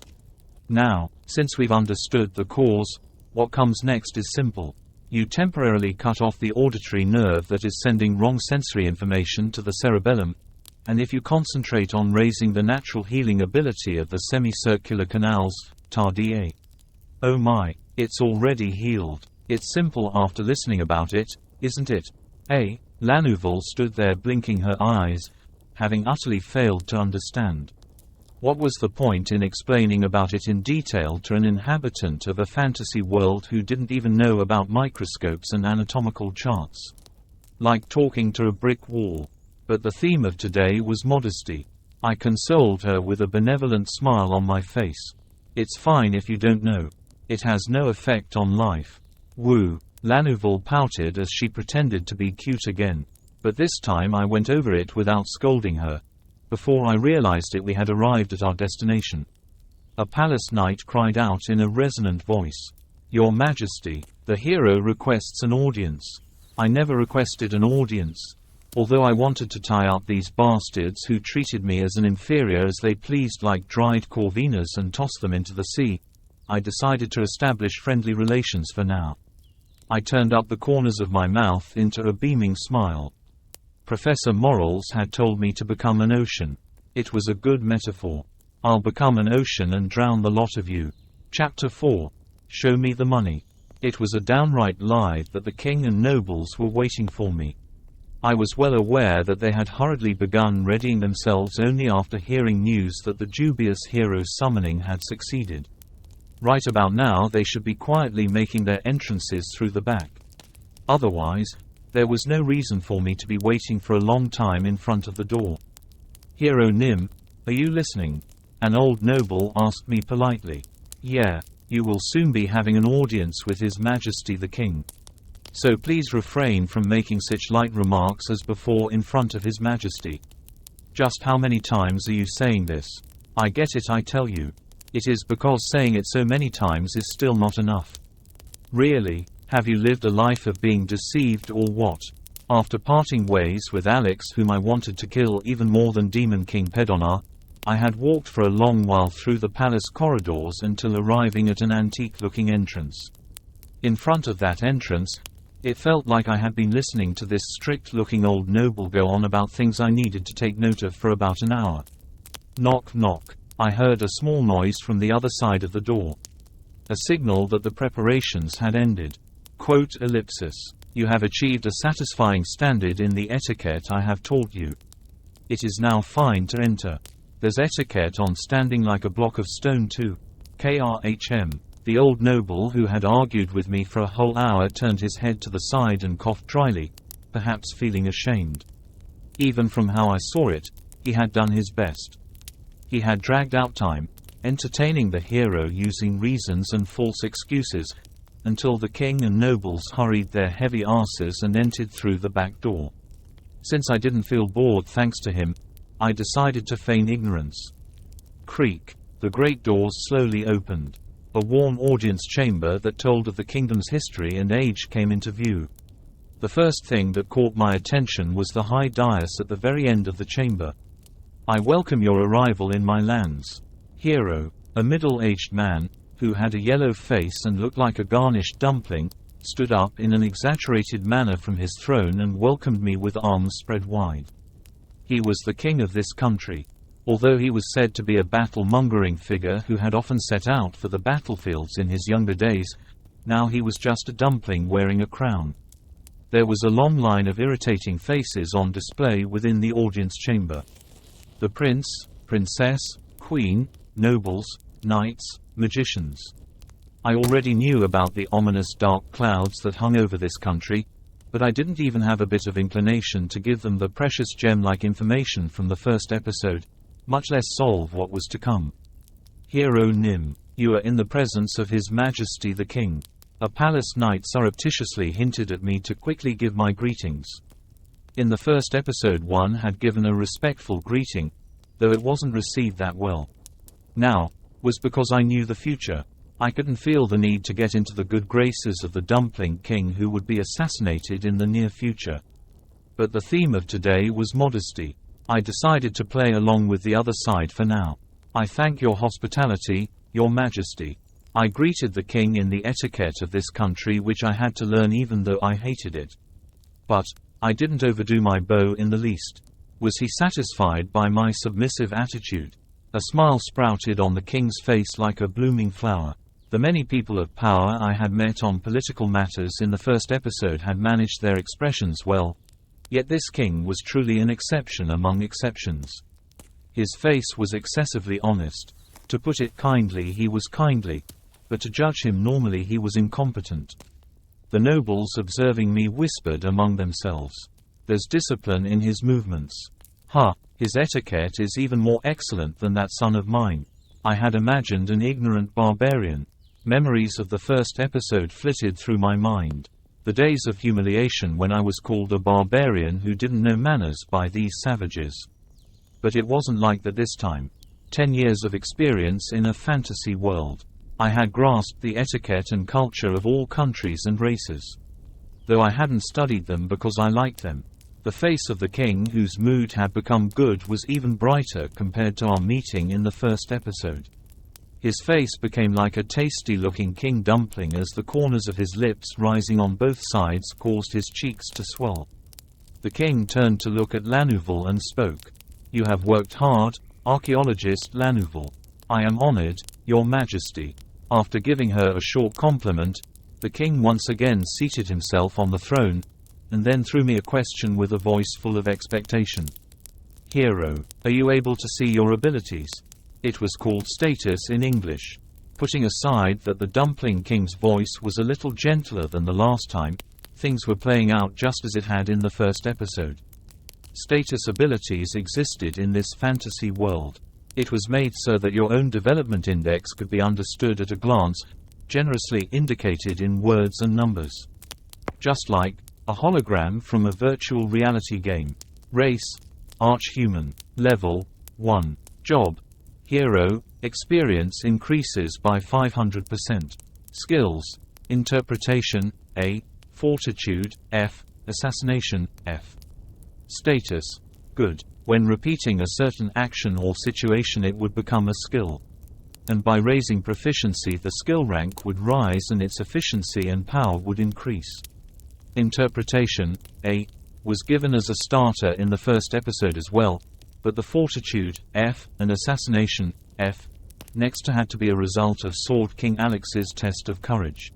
Now, since we've understood the cause, what comes next is simple. You temporarily cut off the auditory nerve that is sending wrong sensory information to the cerebellum, and if you concentrate on raising the natural healing ability of the semicircular canals, tarda. Oh my, it's already healed. It's simple after listening about it, isn't it? Lanuvel stood there blinking her eyes, having utterly failed to understand. What was the point in explaining about it in detail to an inhabitant of a fantasy world who didn't even know about microscopes and anatomical charts? Like talking to a brick wall. But the theme of today was modesty. I consoled her with a benevolent smile on my face. It's fine if you don't know. It has no effect on life. Woo. Lanuvel pouted as she pretended to be cute again. But this time I went over it without scolding her. Before I realized it, we had arrived at our destination. A palace knight cried out in a resonant voice. Your Majesty, the hero requests an audience. I never requested an audience. Although I wanted to tie up these bastards who treated me as an inferior as they pleased like dried corvinas and toss them into the sea, I decided to establish friendly relations for now. I turned up the corners of my mouth into a beaming smile. Professor Morals had told me to become an ocean. It was a good metaphor. I'll become an ocean and drown the lot of you. Chapter 4. Show me the money. It was a downright lie that the king and nobles were waiting for me. I was well aware that they had hurriedly begun readying themselves only after hearing news that the dubious hero's summoning had succeeded. Right about now they should be quietly making their entrances through the back. Otherwise, there was no reason for me to be waiting for a long time in front of the door. Hero Nim, are you listening? An old noble asked me politely. Yeah, you will soon be having an audience with His Majesty the King. So please refrain from making such light remarks as before in front of His Majesty. Just how many times are you saying this? I get it, I tell you. It is because saying it so many times is still not enough. Really? Have you lived a life of being deceived or what? After parting ways with Alex, whom I wanted to kill even more than Demon King Pedonar, I had walked for a long while through the palace corridors until arriving at an antique-looking entrance. In front of that entrance, it felt like I had been listening to this strict-looking old noble go on about things I needed to take note of for about an hour. Knock knock. I heard a small noise from the other side of the door. a signal that the preparations had ended. Quote ellipsis. You have achieved a satisfying standard in the etiquette I have taught you. It is now fine to enter. There's etiquette on standing like a block of stone too. KRHM. The old noble who had argued with me for a whole hour turned his head to the side and coughed dryly, perhaps feeling ashamed. Even from how I saw it, he had done his best. He had dragged out time, entertaining the hero using reasons and false excuses, until the king and nobles hurried their heavy asses and entered through the back door. Since I didn't feel bored thanks to him, I decided to feign ignorance. Creak. The great doors slowly opened. A warm audience chamber that told of the kingdom's history and age came into view. The first thing that caught my attention was the high dais at the very end of the chamber. I welcome your arrival in my lands. Hero, a middle-aged man, who had a yellow face and looked like a garnished dumpling, stood up in an exaggerated manner from his throne and welcomed me with arms spread wide. He was the king of this country. Although he was said to be a battle-mongering figure who had often set out for the battlefields in his younger days, now he was just a dumpling wearing a crown. There was a long line of irritating faces on display within the audience chamber. The prince, princess, queen, nobles, knights, magicians. I already knew about the ominous dark clouds that hung over this country, but I didn't even have a bit of inclination to give them the precious gem-like information from the first episode, much less solve what was to come. Hero Nim, you are in the presence of His Majesty the King. A palace knight surreptitiously hinted at me to quickly give my greetings. In the first episode one had given a respectful greeting, though it wasn't received that well. Now, was because I knew the future. I couldn't feel the need to get into the good graces of the dumpling king who would be assassinated in the near future. But the theme of today was modesty. I decided to play along with the other side for now. I thank your hospitality, your majesty. I greeted the king in the etiquette of this country which I had to learn even though I hated it. But I didn't overdo my bow in the least. Was he satisfied by my submissive attitude? A smile sprouted on the king's face like a blooming flower. The many people of power I had met on political matters in the first episode had managed their expressions well, yet this king was truly an exception among exceptions. His face was excessively honest. To put it kindly, he was kindly, but to judge him normally he was incompetent. The nobles observing me whispered among themselves. There's discipline in his movements. His etiquette is even more excellent than that son of mine. I had imagined an ignorant barbarian. Memories of the first episode flitted through my mind. The days of humiliation when I was called a barbarian who didn't know manners by these savages. But it wasn't like that this time. 10 years of experience in a fantasy world. I had grasped the etiquette and culture of all countries and races. Though I hadn't studied them because I liked them. The face of the king, whose mood had become good, was even brighter compared to our meeting in the first episode. His face became like a tasty-looking king dumpling as the corners of his lips rising on both sides caused his cheeks to swell. The king turned to look at Lanouval and spoke. You have worked hard, archaeologist Lanouval. I am honored, your majesty. After giving her a short compliment, the king once again seated himself on the throne, and then threw me a question with a voice full of expectation. Hero, are you able to see your abilities? It was called status in English. Putting aside that the dumpling king's voice was a little gentler than the last time, things were playing out just as it had in the first episode. Status abilities existed in this fantasy world. It was made so that your own development index could be understood at a glance, generously indicated in words and numbers. Just like a hologram from a virtual reality game. Race, arch-human. Level, 1. Job, hero, experience increases by 500%. Skills, interpretation, A. Fortitude, F. Assassination, F. Status, good. When repeating a certain action or situation it would become a skill. And by raising proficiency the skill rank would rise and its efficiency and power would increase. Interpretation, A. was given as a starter in the first episode as well, but the Fortitude, F, and Assassination, F, next had to be a result of Sword King Alex's test of courage.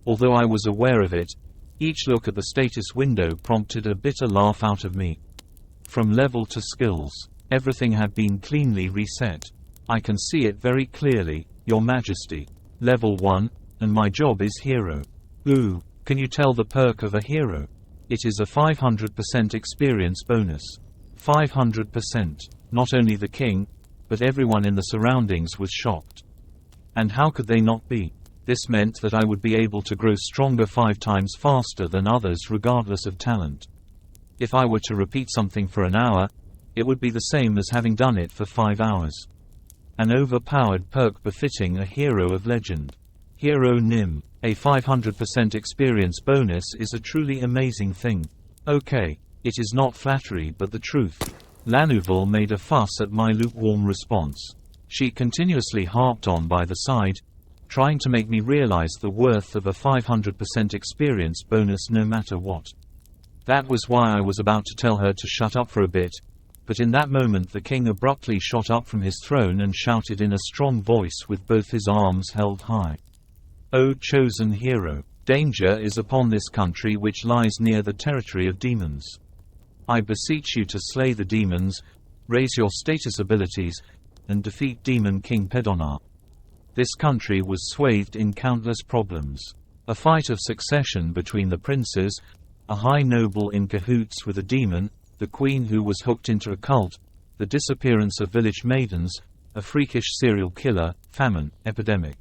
Although I was aware of it, each look at the status window prompted a bitter laugh out of me. From level to skills, everything had been cleanly reset. I can see it very clearly, Your Majesty. Level 1, and my job is hero. Ooh, can you tell the perk of a hero? It is a 500% experience bonus. 500%. Not only the king, but everyone in the surroundings was shocked. And how could they not be? This meant that I would be able to grow stronger 5 times faster than others regardless of talent. If I were to repeat something for an hour, it would be the same as having done it for 5 hours. An overpowered perk befitting a hero of legend. Hero Nim. A 500% experience bonus is a truly amazing thing. Okay, it is not flattery but the truth. Lanouval made a fuss at my lukewarm response. She continuously harped on by the side, trying to make me realize the worth of a 500% experience bonus no matter what. That was why I was about to tell her to shut up for a bit, but in that moment the king abruptly shot up from his throne and shouted in a strong voice with both his arms held high. O chosen hero, danger is upon this country which lies near the territory of demons. I beseech you to slay the demons, raise your status abilities, and defeat Demon King Pedona. This country was swathed in countless problems. A fight of succession between the princes, a high noble in cahoots with a demon, the queen who was hooked into a cult, the disappearance of village maidens, a freakish serial killer, famine, epidemic.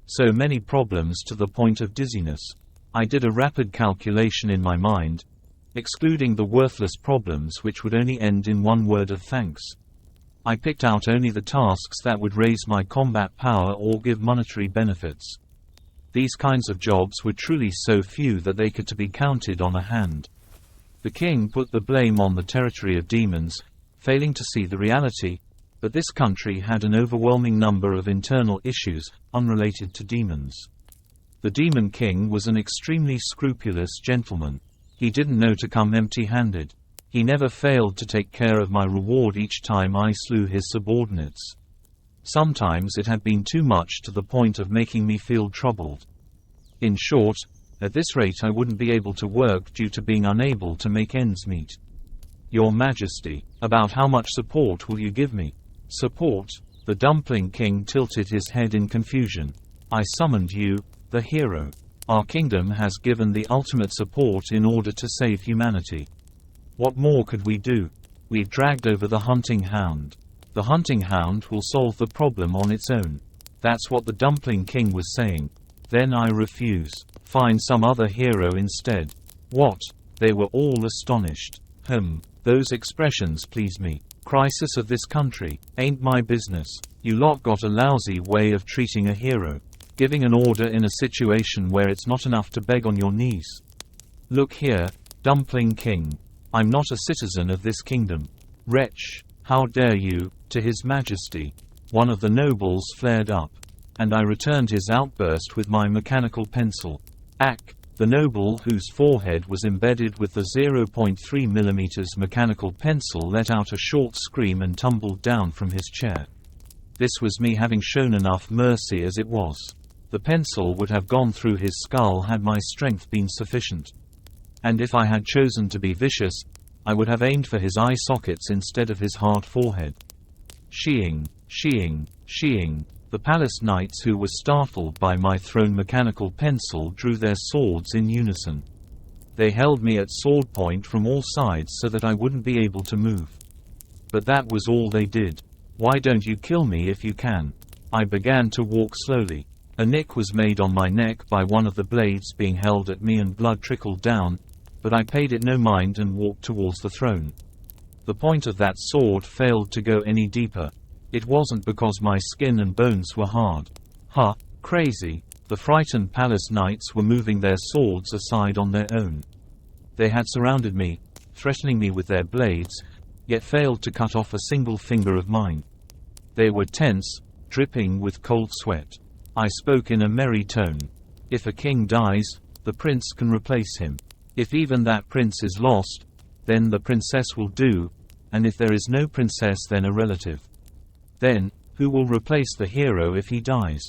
So many problems to the point of dizziness. I did a rapid calculation in my mind, excluding the worthless problems which would only end in one word of thanks. I picked out only the tasks that would raise my combat power or give monetary benefits. These kinds of jobs were truly so few that they could be counted on a hand. The king put the blame on the territory of demons, failing to see the reality, but this country had an overwhelming number of internal issues, unrelated to demons. The Demon King was an extremely scrupulous gentleman. He didn't know to come empty-handed. He never failed to take care of my reward each time I slew his subordinates. Sometimes it had been too much to the point of making me feel troubled. In short, at this rate I wouldn't be able to work due to being unable to make ends meet. Your Majesty, about how much support will you give me? Support? The Dumpling King tilted his head in confusion. I summoned you, the hero. Our kingdom has given the ultimate support in order to save humanity. What more could we do? We dragged over the hunting hound. The hunting hound will solve the problem on its own. That's what the Dumpling King was saying. Then I refuse. Find some other hero instead. What? They were all astonished. Those expressions please me. Crisis of this country. Ain't my business. You lot got a lousy way of treating a hero. Giving an order in a situation where it's not enough to beg on your knees. Look here, Dumpling King. I'm not a citizen of this kingdom. Wretch, how dare you, to His Majesty. One of the nobles flared up. And I returned his outburst with my mechanical pencil. Ack! The noble whose forehead was embedded with the 0.3 mm mechanical pencil let out a short scream and tumbled down from his chair. This was me having shown enough mercy as it was. The pencil would have gone through his skull had my strength been sufficient. And if I had chosen to be vicious, I would have aimed for his eye sockets instead of his hard forehead. Sheeing, sheeing, sheeing. The palace knights who were startled by my thrown mechanical pencil drew their swords in unison. They held me at sword point from all sides so that I wouldn't be able to move. But that was all they did. Why don't you kill me if you can? I began to walk slowly. A nick was made on my neck by one of the blades being held at me and blood trickled down, but I paid it no mind and walked towards the throne. The point of that sword failed to go any deeper. It wasn't because my skin and bones were hard. Crazy. The frightened palace knights were moving their swords aside on their own. They had surrounded me, threatening me with their blades, yet failed to cut off a single finger of mine. They were tense, dripping with cold sweat. I spoke in a merry tone. If a king dies, the prince can replace him. If even that prince is lost, then the princess will do, and if there is no princess then a relative. Then, Who will replace the hero if he dies?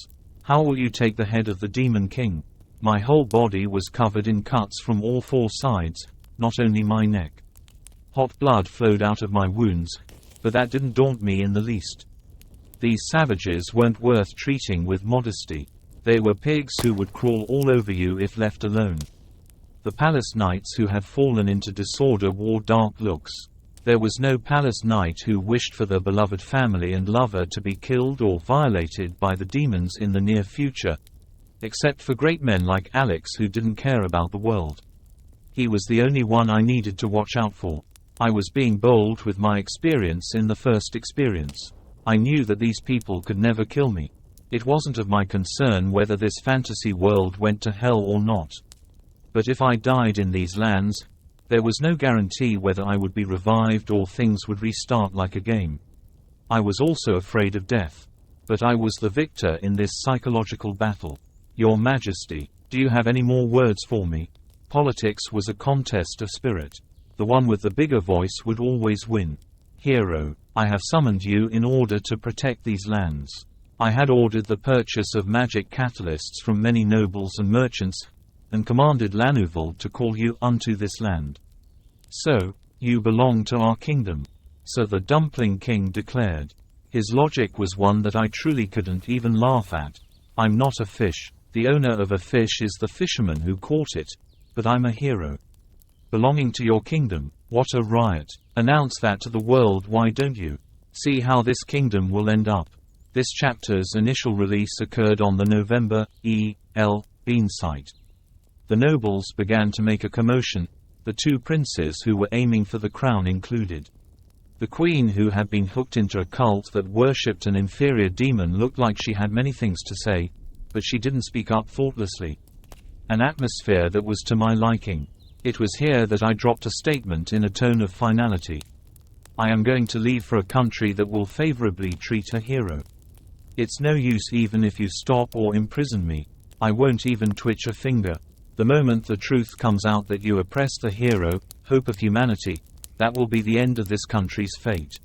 How will you take the head of the Demon King? My whole body was covered in cuts from all four sides, not only my neck. Hot blood flowed out of my wounds, but that didn't daunt me in the least. These savages weren't worth treating with modesty. They were pigs who would crawl all over you if left alone. The palace knights who had fallen into disorder wore dark looks. There was no palace knight who wished for their beloved family and lover to be killed or violated by the demons in the near future, except for great men like Alex who didn't care about the world. He was the only one I needed to watch out for. I was being bold with my experience in the first experience. I knew that these people could never kill me. It wasn't of my concern whether this fantasy world went to hell or not. But if I died in these lands, there was no guarantee whether I would be revived or things would restart like a game. I was also afraid of death. But I was the victor in this psychological battle. Your Majesty, do you have any more words for me? Politics was a contest of spirit. The one with the bigger voice would always win. Hero, I have summoned you in order to protect these lands. I had ordered the purchase of magic catalysts from many nobles and merchants, and commanded Lanuvel to call you unto this land. So, you belong to our kingdom. So the Dumpling King declared. His logic was one that I truly couldn't even laugh at. I'm not a fish. The owner of a fish is the fisherman who caught it, but I'm a hero. Belonging to your kingdom, what a riot. Announce that to the world, why don't you? See how this kingdom will end up. This chapter's initial release occurred on the November E.L. Bean site. The nobles began to make a commotion, the two princes who were aiming for the crown included. The queen, who had been hooked into a cult that worshipped an inferior demon, looked like she had many things to say, but she didn't speak up thoughtlessly. An atmosphere that was to my liking. It was here that I dropped a statement in a tone of finality. I am going to leave for a country that will favorably treat a hero. It's no use even if you stop or imprison me. I won't even twitch a finger. The moment the truth comes out that you oppress the hero, hope of humanity, that will be the end of this country's fate.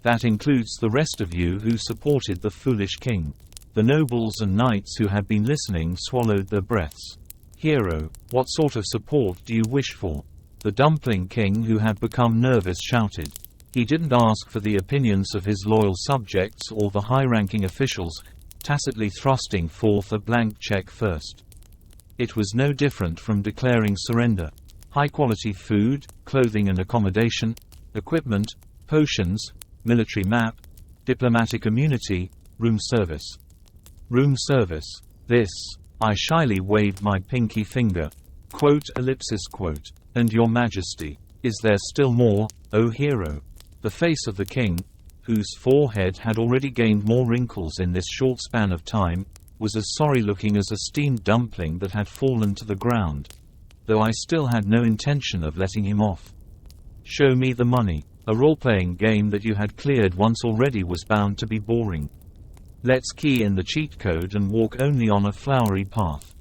That includes the rest of you who supported the foolish king. The nobles and knights who had been listening swallowed their breaths. Hero, what sort of support do you wish for? The Dumpling King, who had become nervous, shouted. He didn't ask for the opinions of his loyal subjects or the high-ranking officials, tacitly thrusting forth a blank check first. It was no different from declaring surrender. High-quality food, clothing and accommodation, equipment, potions, military map, diplomatic immunity, room service. Room service. This. I shyly waved my pinky finger. Quote, ellipsis quote. And your Majesty. Is there still more, O hero? The face of the king, whose forehead had already gained more wrinkles in this short span of time, was as sorry-looking as a steamed dumpling that had fallen to the ground, though I still had no intention of letting him off. Show me the money. A role-playing game that you had cleared once already was bound to be boring. Let's key in the cheat code and walk only on a flowery path.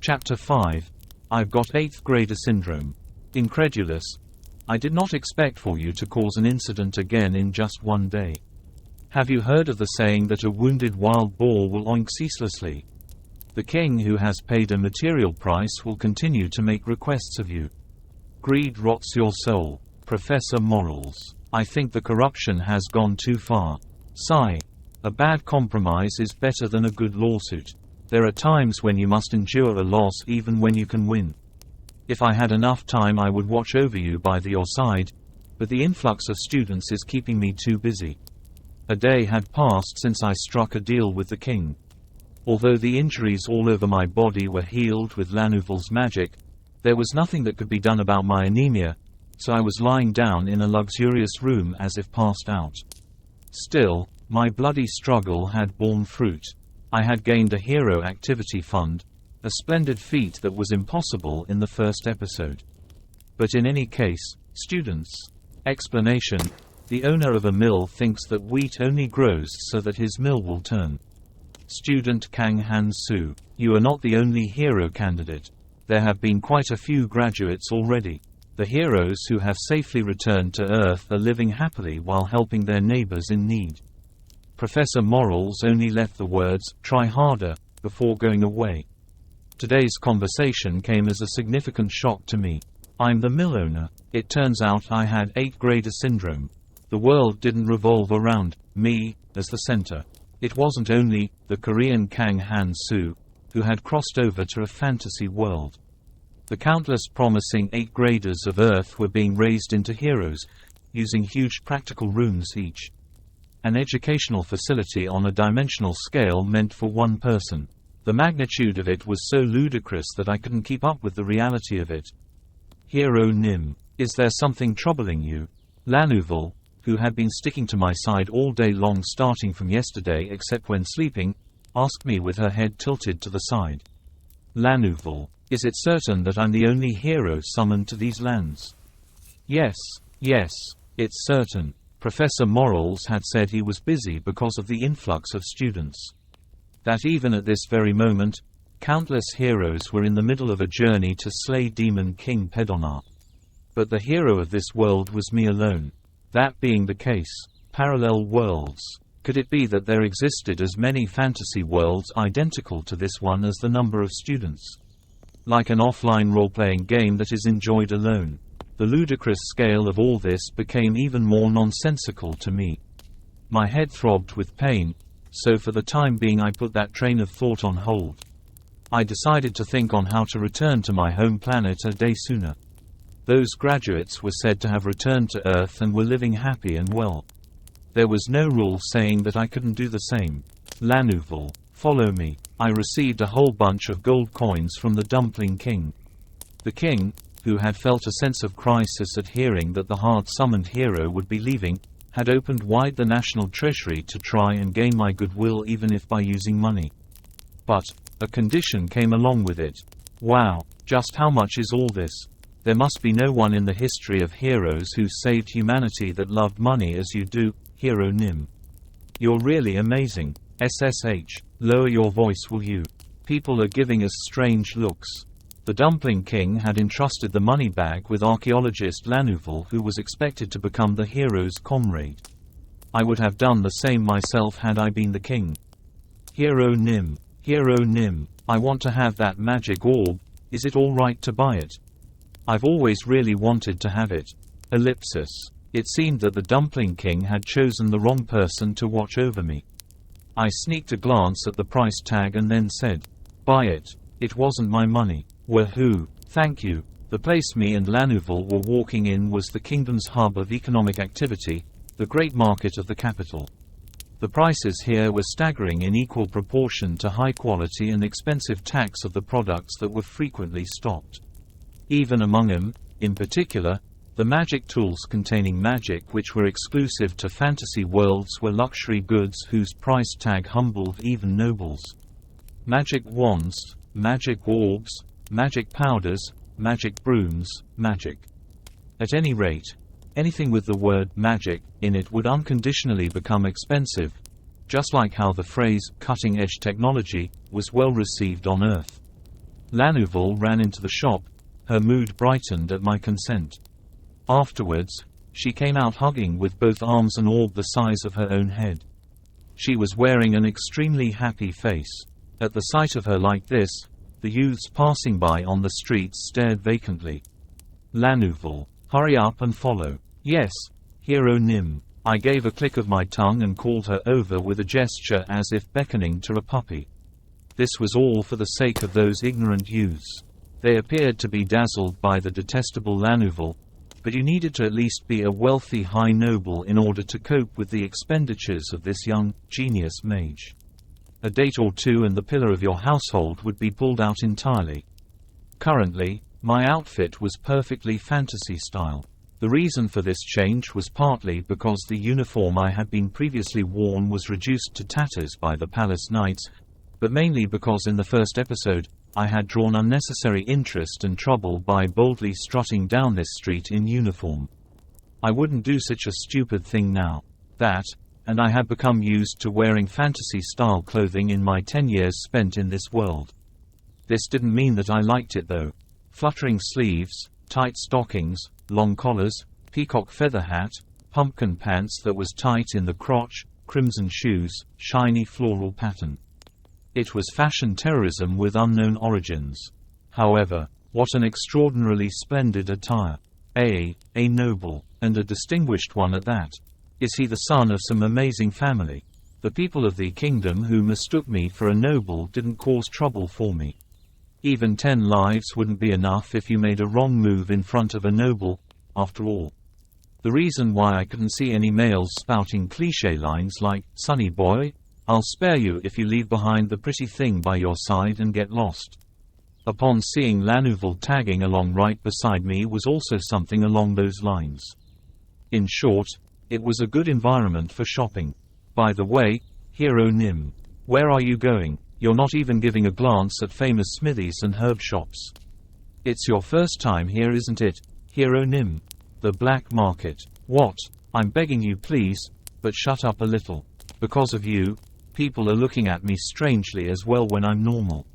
Chapter 5. I've got 8th grader syndrome. Incredulous. I did not expect for you to cause an incident again in just one day. Have you heard of the saying that a wounded wild boar will oink ceaselessly? The king, who has paid a material price, will continue to make requests of you. Greed rots your soul. Professor Morals. I think the corruption has gone too far. Sigh. A bad compromise is better than a good lawsuit. There are times when you must endure a loss even when you can win. If I had enough time I would watch over you by your side, but the influx of students is keeping me too busy. A day had passed since I struck a deal with the king. Although the injuries all over my body were healed with Lanuvel's magic, there was nothing that could be done about my anemia, so I was lying down in a luxurious room as if passed out. Still, my bloody struggle had borne fruit. I had gained a hero activity fund, a splendid feat that was impossible in the first episode. But in any case, students. Explanation. The owner of a mill thinks that wheat only grows so that his mill will turn. Student Kang Han Soo. You are not the only hero candidate. There have been quite a few graduates already. The heroes who have safely returned to Earth are living happily while helping their neighbors in need. Professor Morals only left the words, "Try harder," before going away. Today's conversation came as a significant shock to me. I'm the mill owner. It turns out I had 8th grader syndrome. The world didn't revolve around me as the center. It wasn't only the Korean Kang Han-soo, who had crossed over to a fantasy world. The countless promising 8th graders of Earth were being raised into heroes, using huge practical rooms each. An educational facility on a dimensional scale meant for one person. The magnitude of it was so ludicrous that I couldn't keep up with the reality of it. Hero Nim, is there something troubling you? Lanuvel, who had been sticking to my side all day long starting from yesterday except when sleeping, asked me with her head tilted to the side. Lanuvel, is it certain that I'm the only hero summoned to these lands? Yes, it's certain. Professor Morals had said he was busy because of the influx of students. That even at this very moment, countless heroes were in the middle of a journey to slay Demon King Pedona. But the hero of this world was me alone. That being the case, parallel worlds. Could it be that there existed as many fantasy worlds identical to this one as the number of students? Like an offline role-playing game that is enjoyed alone. The ludicrous scale of all this became even more nonsensical to me. My head throbbed with pain, so for the time being I put that train of thought on hold. I decided to think on how to return to my home planet a day sooner. Those graduates were said to have returned to Earth and were living happy and well. There was no rule saying that I couldn't do the same. Lanuvel, follow me. I received a whole bunch of gold coins from the Dumpling King. The king, who had felt a sense of crisis at hearing that the hard-summoned hero would be leaving, had opened wide the national treasury to try and gain my goodwill even if by using money. But a condition came along with it. Wow, just how much is all this? There must be no one in the history of heroes who saved humanity that loved money as you do, Hero Nim. You're really amazing. SSH. Lower your voice, will you? People are giving us strange looks. The Dumpling King had entrusted the money bag with archaeologist Lanuvel, who was expected to become the hero's comrade. I would have done the same myself had I been the king. Hero Nim, I want to have that magic orb. Is it all right to buy it? I've always really wanted to have it. Ellipsis. It seemed that the Dumpling King had chosen the wrong person to watch over me. I sneaked a glance at the price tag and then said, "Buy it. It wasn't my money." Wahoo, thank you. The place me and Lanuvel were walking in was the kingdom's hub of economic activity, the great market of the capital. The prices here were staggering in equal proportion to high quality and expensive tax of the products that were frequently stocked. Even among them, in particular, the magic tools containing magic which were exclusive to fantasy worlds were luxury goods whose price tag humbled even nobles. Magic wands, magic orbs, magic powders, magic brooms, magic. At any rate, anything with the word magic in it would unconditionally become expensive, just like how the phrase cutting-edge technology was well received on Earth. Lanuvel ran into the shop, her mood brightened at my consent. Afterwards, she came out hugging with both arms an orb the size of her own head. She was wearing an extremely happy face. At the sight of her like this, the youths passing by on the streets stared vacantly. Lanuvel, hurry up and follow. Yes, Hero Nim. I gave a click of my tongue and called her over with a gesture as if beckoning to a puppy. This was all for the sake of those ignorant youths. They appeared to be dazzled by the detestable Lanuvel, but you needed to at least be a wealthy high noble in order to cope with the expenditures of this young, genius mage. A date or two and the pillar of your household would be pulled out entirely. Currently, my outfit was perfectly fantasy style. The reason for this change was partly because the uniform I had been previously worn was reduced to tatters by the palace knights, but mainly because in the first episode, I had drawn unnecessary interest and trouble by boldly strutting down this street in uniform. I wouldn't do such a stupid thing now. That, and I had become used to wearing fantasy-style clothing in my 10 years spent in this world. This didn't mean that I liked it though. Fluttering sleeves, tight stockings, long collars, peacock feather hat, pumpkin pants that was tight in the crotch, crimson shoes, shiny floral pattern. It was fashion terrorism with unknown origins. However, what an extraordinarily splendid attire. A noble, and a distinguished one at that. Is he the son of some amazing family? The people of the kingdom who mistook me for a noble didn't cause trouble for me. Even 10 lives wouldn't be enough if you made a wrong move in front of a noble, after all. The reason why I couldn't see any males spouting cliché lines like, "Sonny boy, I'll spare you if you leave behind the pretty thing by your side and get lost." Upon seeing Lanouval tagging along right beside me was also something along those lines. In short, it was a good environment for shopping. By the way, Hero Nim, where are you going? You're not even giving a glance at famous smithies and herb shops. It's your first time here, isn't it, Hero Nim? The black market. What? I'm begging you please, but shut up a little. Because of you, people are looking at me strangely as well when I'm normal.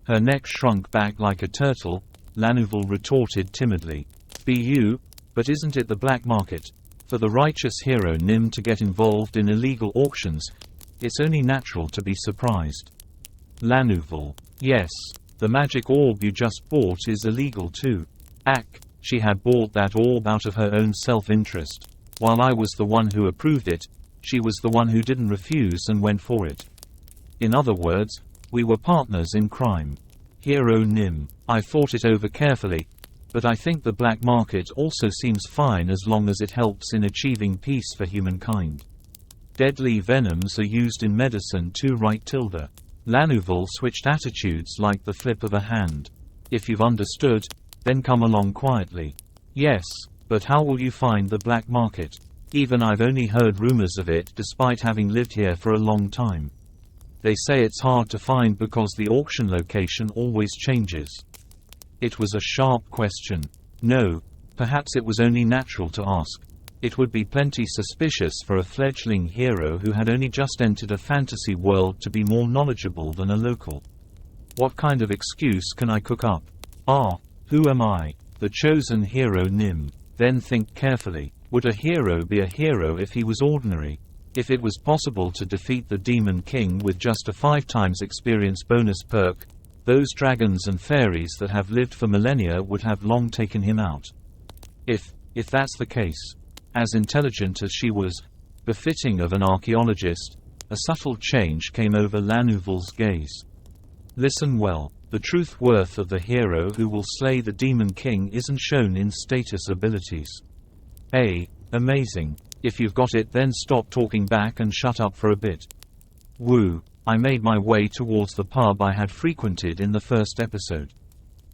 Her neck shrunk back like a turtle. Lanouval retorted timidly. Be you, but isn't it the black market? For the righteous Hero Nim to get involved in illegal auctions, it's only natural to be surprised. Lanouval. Yes, the magic orb you just bought is illegal too. She had bought that orb out of her own self-interest. While I was the one who approved it, she was the one who didn't refuse and went for it. In other words, we were partners in crime. Hero Nim. I thought it over carefully, but I think the black market also seems fine as long as it helps in achieving peace for humankind. Deadly venoms are used in medicine too, right Tilda? Lanouval switched attitudes like the flip of a hand. If you've understood, then come along quietly. Yes, but how will you find the black market? Even I've only heard rumors of it despite having lived here for a long time. They say it's hard to find because the auction location always changes. It was a sharp question. No, perhaps it was only natural to ask. It would be plenty suspicious for a fledgling hero who had only just entered a fantasy world to be more knowledgeable than a local. What kind of excuse can I cook up? Who am I? The chosen Hero Nim. Then think carefully. Would a hero be a hero if he was ordinary? If it was possible to defeat the Demon King with just a 5 times experience bonus perk, those dragons and fairies that have lived for millennia would have long taken him out. If that's the case. As intelligent as she was, befitting of an archaeologist, a subtle change came over Lanouval's gaze. Listen well. The truth worth of the hero who will slay the Demon King isn't shown in status abilities. Amazing. If you've got it, then stop talking back and shut up for a bit. Woo. I made my way towards the pub I had frequented in the first episode.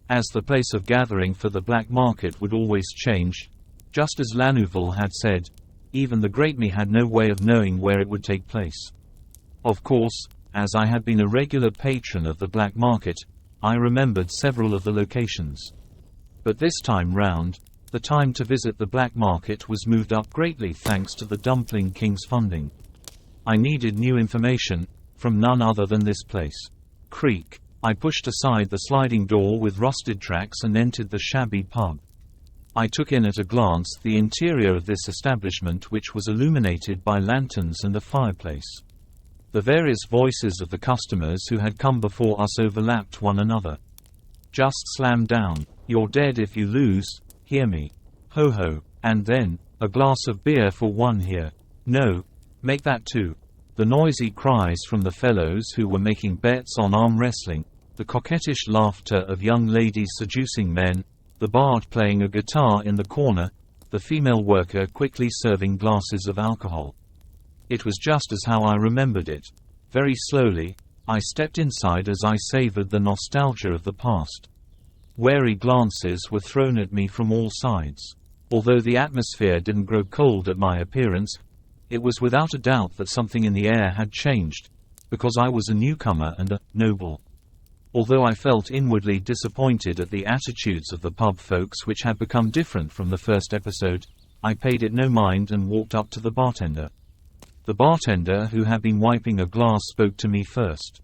As the place of gathering for the black market would always change, just as Lanouval had said, even the Great Me had no way of knowing where it would take place. Of course, as I had been a regular patron of the black market, I remembered several of the locations. But this time round, the time to visit the black market was moved up greatly thanks to the Dumpling King's funding. I needed new information, from none other than this place. Creak. I pushed aside the sliding door with rusted tracks and entered the shabby pub. I took in at a glance the interior of this establishment, which was illuminated by lanterns and a fireplace. The various voices of the customers who had come before us overlapped one another. Just slam down. You're dead if you lose, hear me. Ho ho. And then, a glass of beer for one here. No. Make that 2. The noisy cries from the fellows who were making bets on arm wrestling, the coquettish laughter of young ladies seducing men, the bard playing a guitar in the corner, the female worker quickly serving glasses of alcohol. It was just as how I remembered it. Very slowly, I stepped inside as I savored the nostalgia of the past. Wary glances were thrown at me from all sides. Although the atmosphere didn't grow cold at my appearance, it was without a doubt that something in the air had changed, because I was a newcomer and a noble. Although I felt inwardly disappointed at the attitudes of the pub folks, which had become different from the first episode, I paid it no mind and walked up to the bartender. The bartender, who had been wiping a glass, spoke to me first.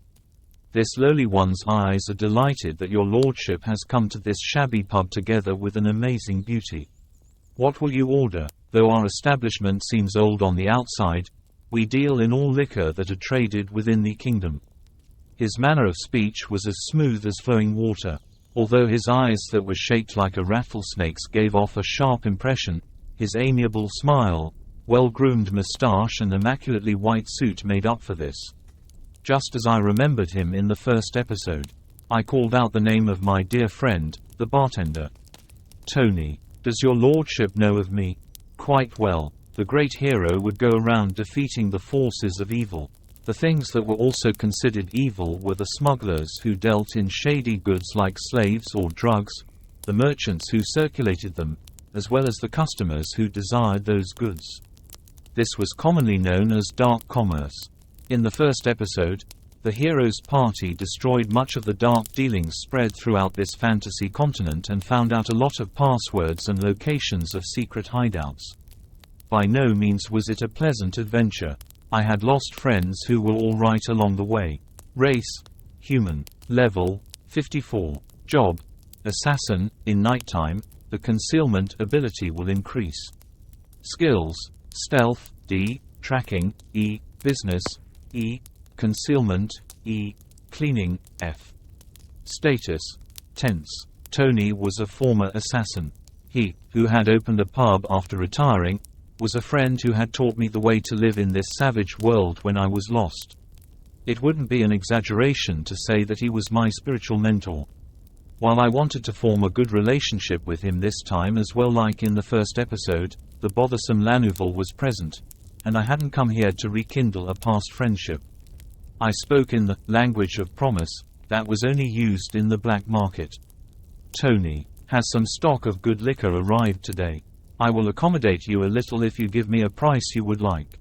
This lowly one's eyes are delighted that your lordship has come to this shabby pub together with an amazing beauty. What will you order? Though our establishment seems old on the outside, We deal in all liquor that are traded within the kingdom. His manner of speech was as smooth as flowing water. Although his eyes that were shaped like a rattlesnake's gave off a sharp impression, his amiable smile, well-groomed moustache and immaculately white suit made up for this. Just as I remembered him in the first episode, I called out the name of my dear friend, the bartender. "Tony, does your lordship know of me?" "Quite well." The great hero would go around defeating the forces of evil. The things that were also considered evil were the smugglers who dealt in shady goods like slaves or drugs, the merchants who circulated them, as well as the customers who desired those goods. This was commonly known as dark commerce. In the first episode, the hero's party destroyed much of the dark dealings spread throughout this fantasy continent and found out a lot of passwords and locations of secret hideouts. By no means was it a pleasant adventure. I had lost friends who were all right along the way. Race: human. Level: 54. Job: assassin. In nighttime, the concealment ability will increase. Skills: stealth, D; tracking, E; business, E; concealment, E; cleaning, F. Status: tense. Tony was a former assassin. He, who had opened a pub after retiring, was a friend who had taught me the way to live in this savage world when I was lost. It wouldn't be an exaggeration to say that he was my spiritual mentor. While I wanted to form a good relationship with him this time as well, like in the first episode, the bothersome Lanuval was present, and I hadn't come here to rekindle a past friendship. I spoke in the language of promise that was only used in the black market. "Tony, has some stock of good liquor arrived today? I will accommodate you a little if you give me a price you would like."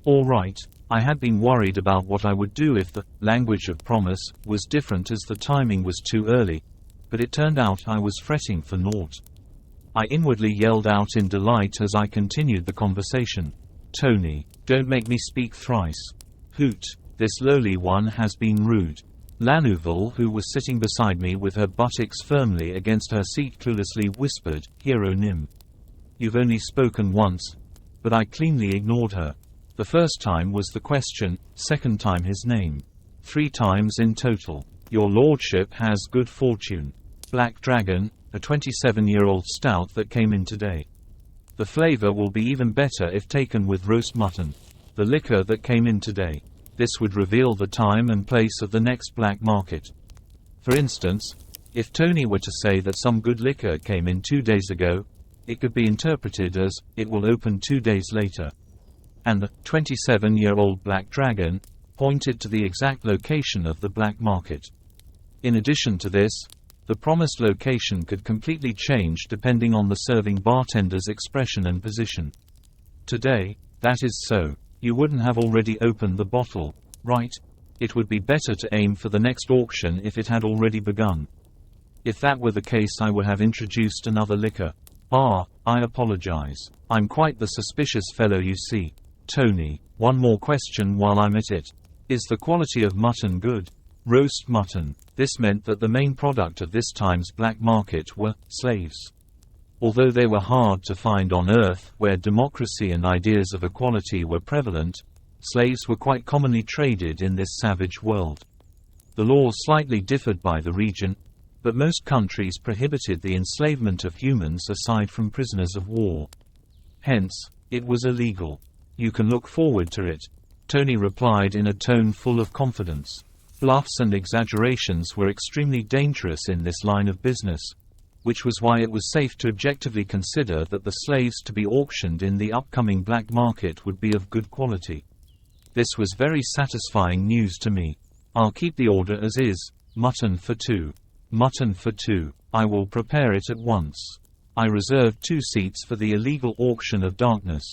"All right." I had been worried about what I would do if the language of promise was different, as the timing was too early, but it turned out I was fretting for naught. I inwardly yelled out in delight as I continued the conversation. "Tony, don't make me speak thrice. Hoot, this lowly one has been rude." Lanuval, who was sitting beside me with her buttocks firmly against her seat, cluelessly whispered, "Hero Nim. You've only spoken once." But I cleanly ignored her. The first time was the question, second time his name. 3 times in total. "Your lordship has good fortune. Black Dragon, a 27-year-old stout that came in today. The flavor will be even better if taken with roast mutton. The liquor that came in today." This would reveal the time and place of the next black market. For instance, if Tony were to say that some good liquor came in 2 days ago, it could be interpreted as, "It will open 2 days later." And the 27-year-old Black Dragon pointed to the exact location of the black market. In addition to this, the promised location could completely change depending on the serving bartender's expression and position. "Today, that is so. You wouldn't have already opened the bottle, right? It would be better to aim for the next auction if it had already begun. If that were the case, I would have introduced another liquor." "Ah, I apologize. I'm quite the suspicious fellow, you see." "Tony, one more question while I'm at it. Is the quality of mutton good?" "Roast mutton." This meant that the main product of this time's black market were slaves. Although they were hard to find on Earth, where democracy and ideas of equality were prevalent, slaves were quite commonly traded in this savage world. The laws slightly differed by the region, but most countries prohibited the enslavement of humans aside from prisoners of war. Hence, it was illegal. "You can look forward to it," Tony replied in a tone full of confidence. Bluffs and exaggerations were extremely dangerous in this line of business, which was why it was safe to objectively consider that the slaves to be auctioned in the upcoming black market would be of good quality. This was very satisfying news to me. "I'll keep the order as is, mutton for 2. "Mutton for 2. I will prepare it at once. I reserved 2 seats for the illegal auction of darkness."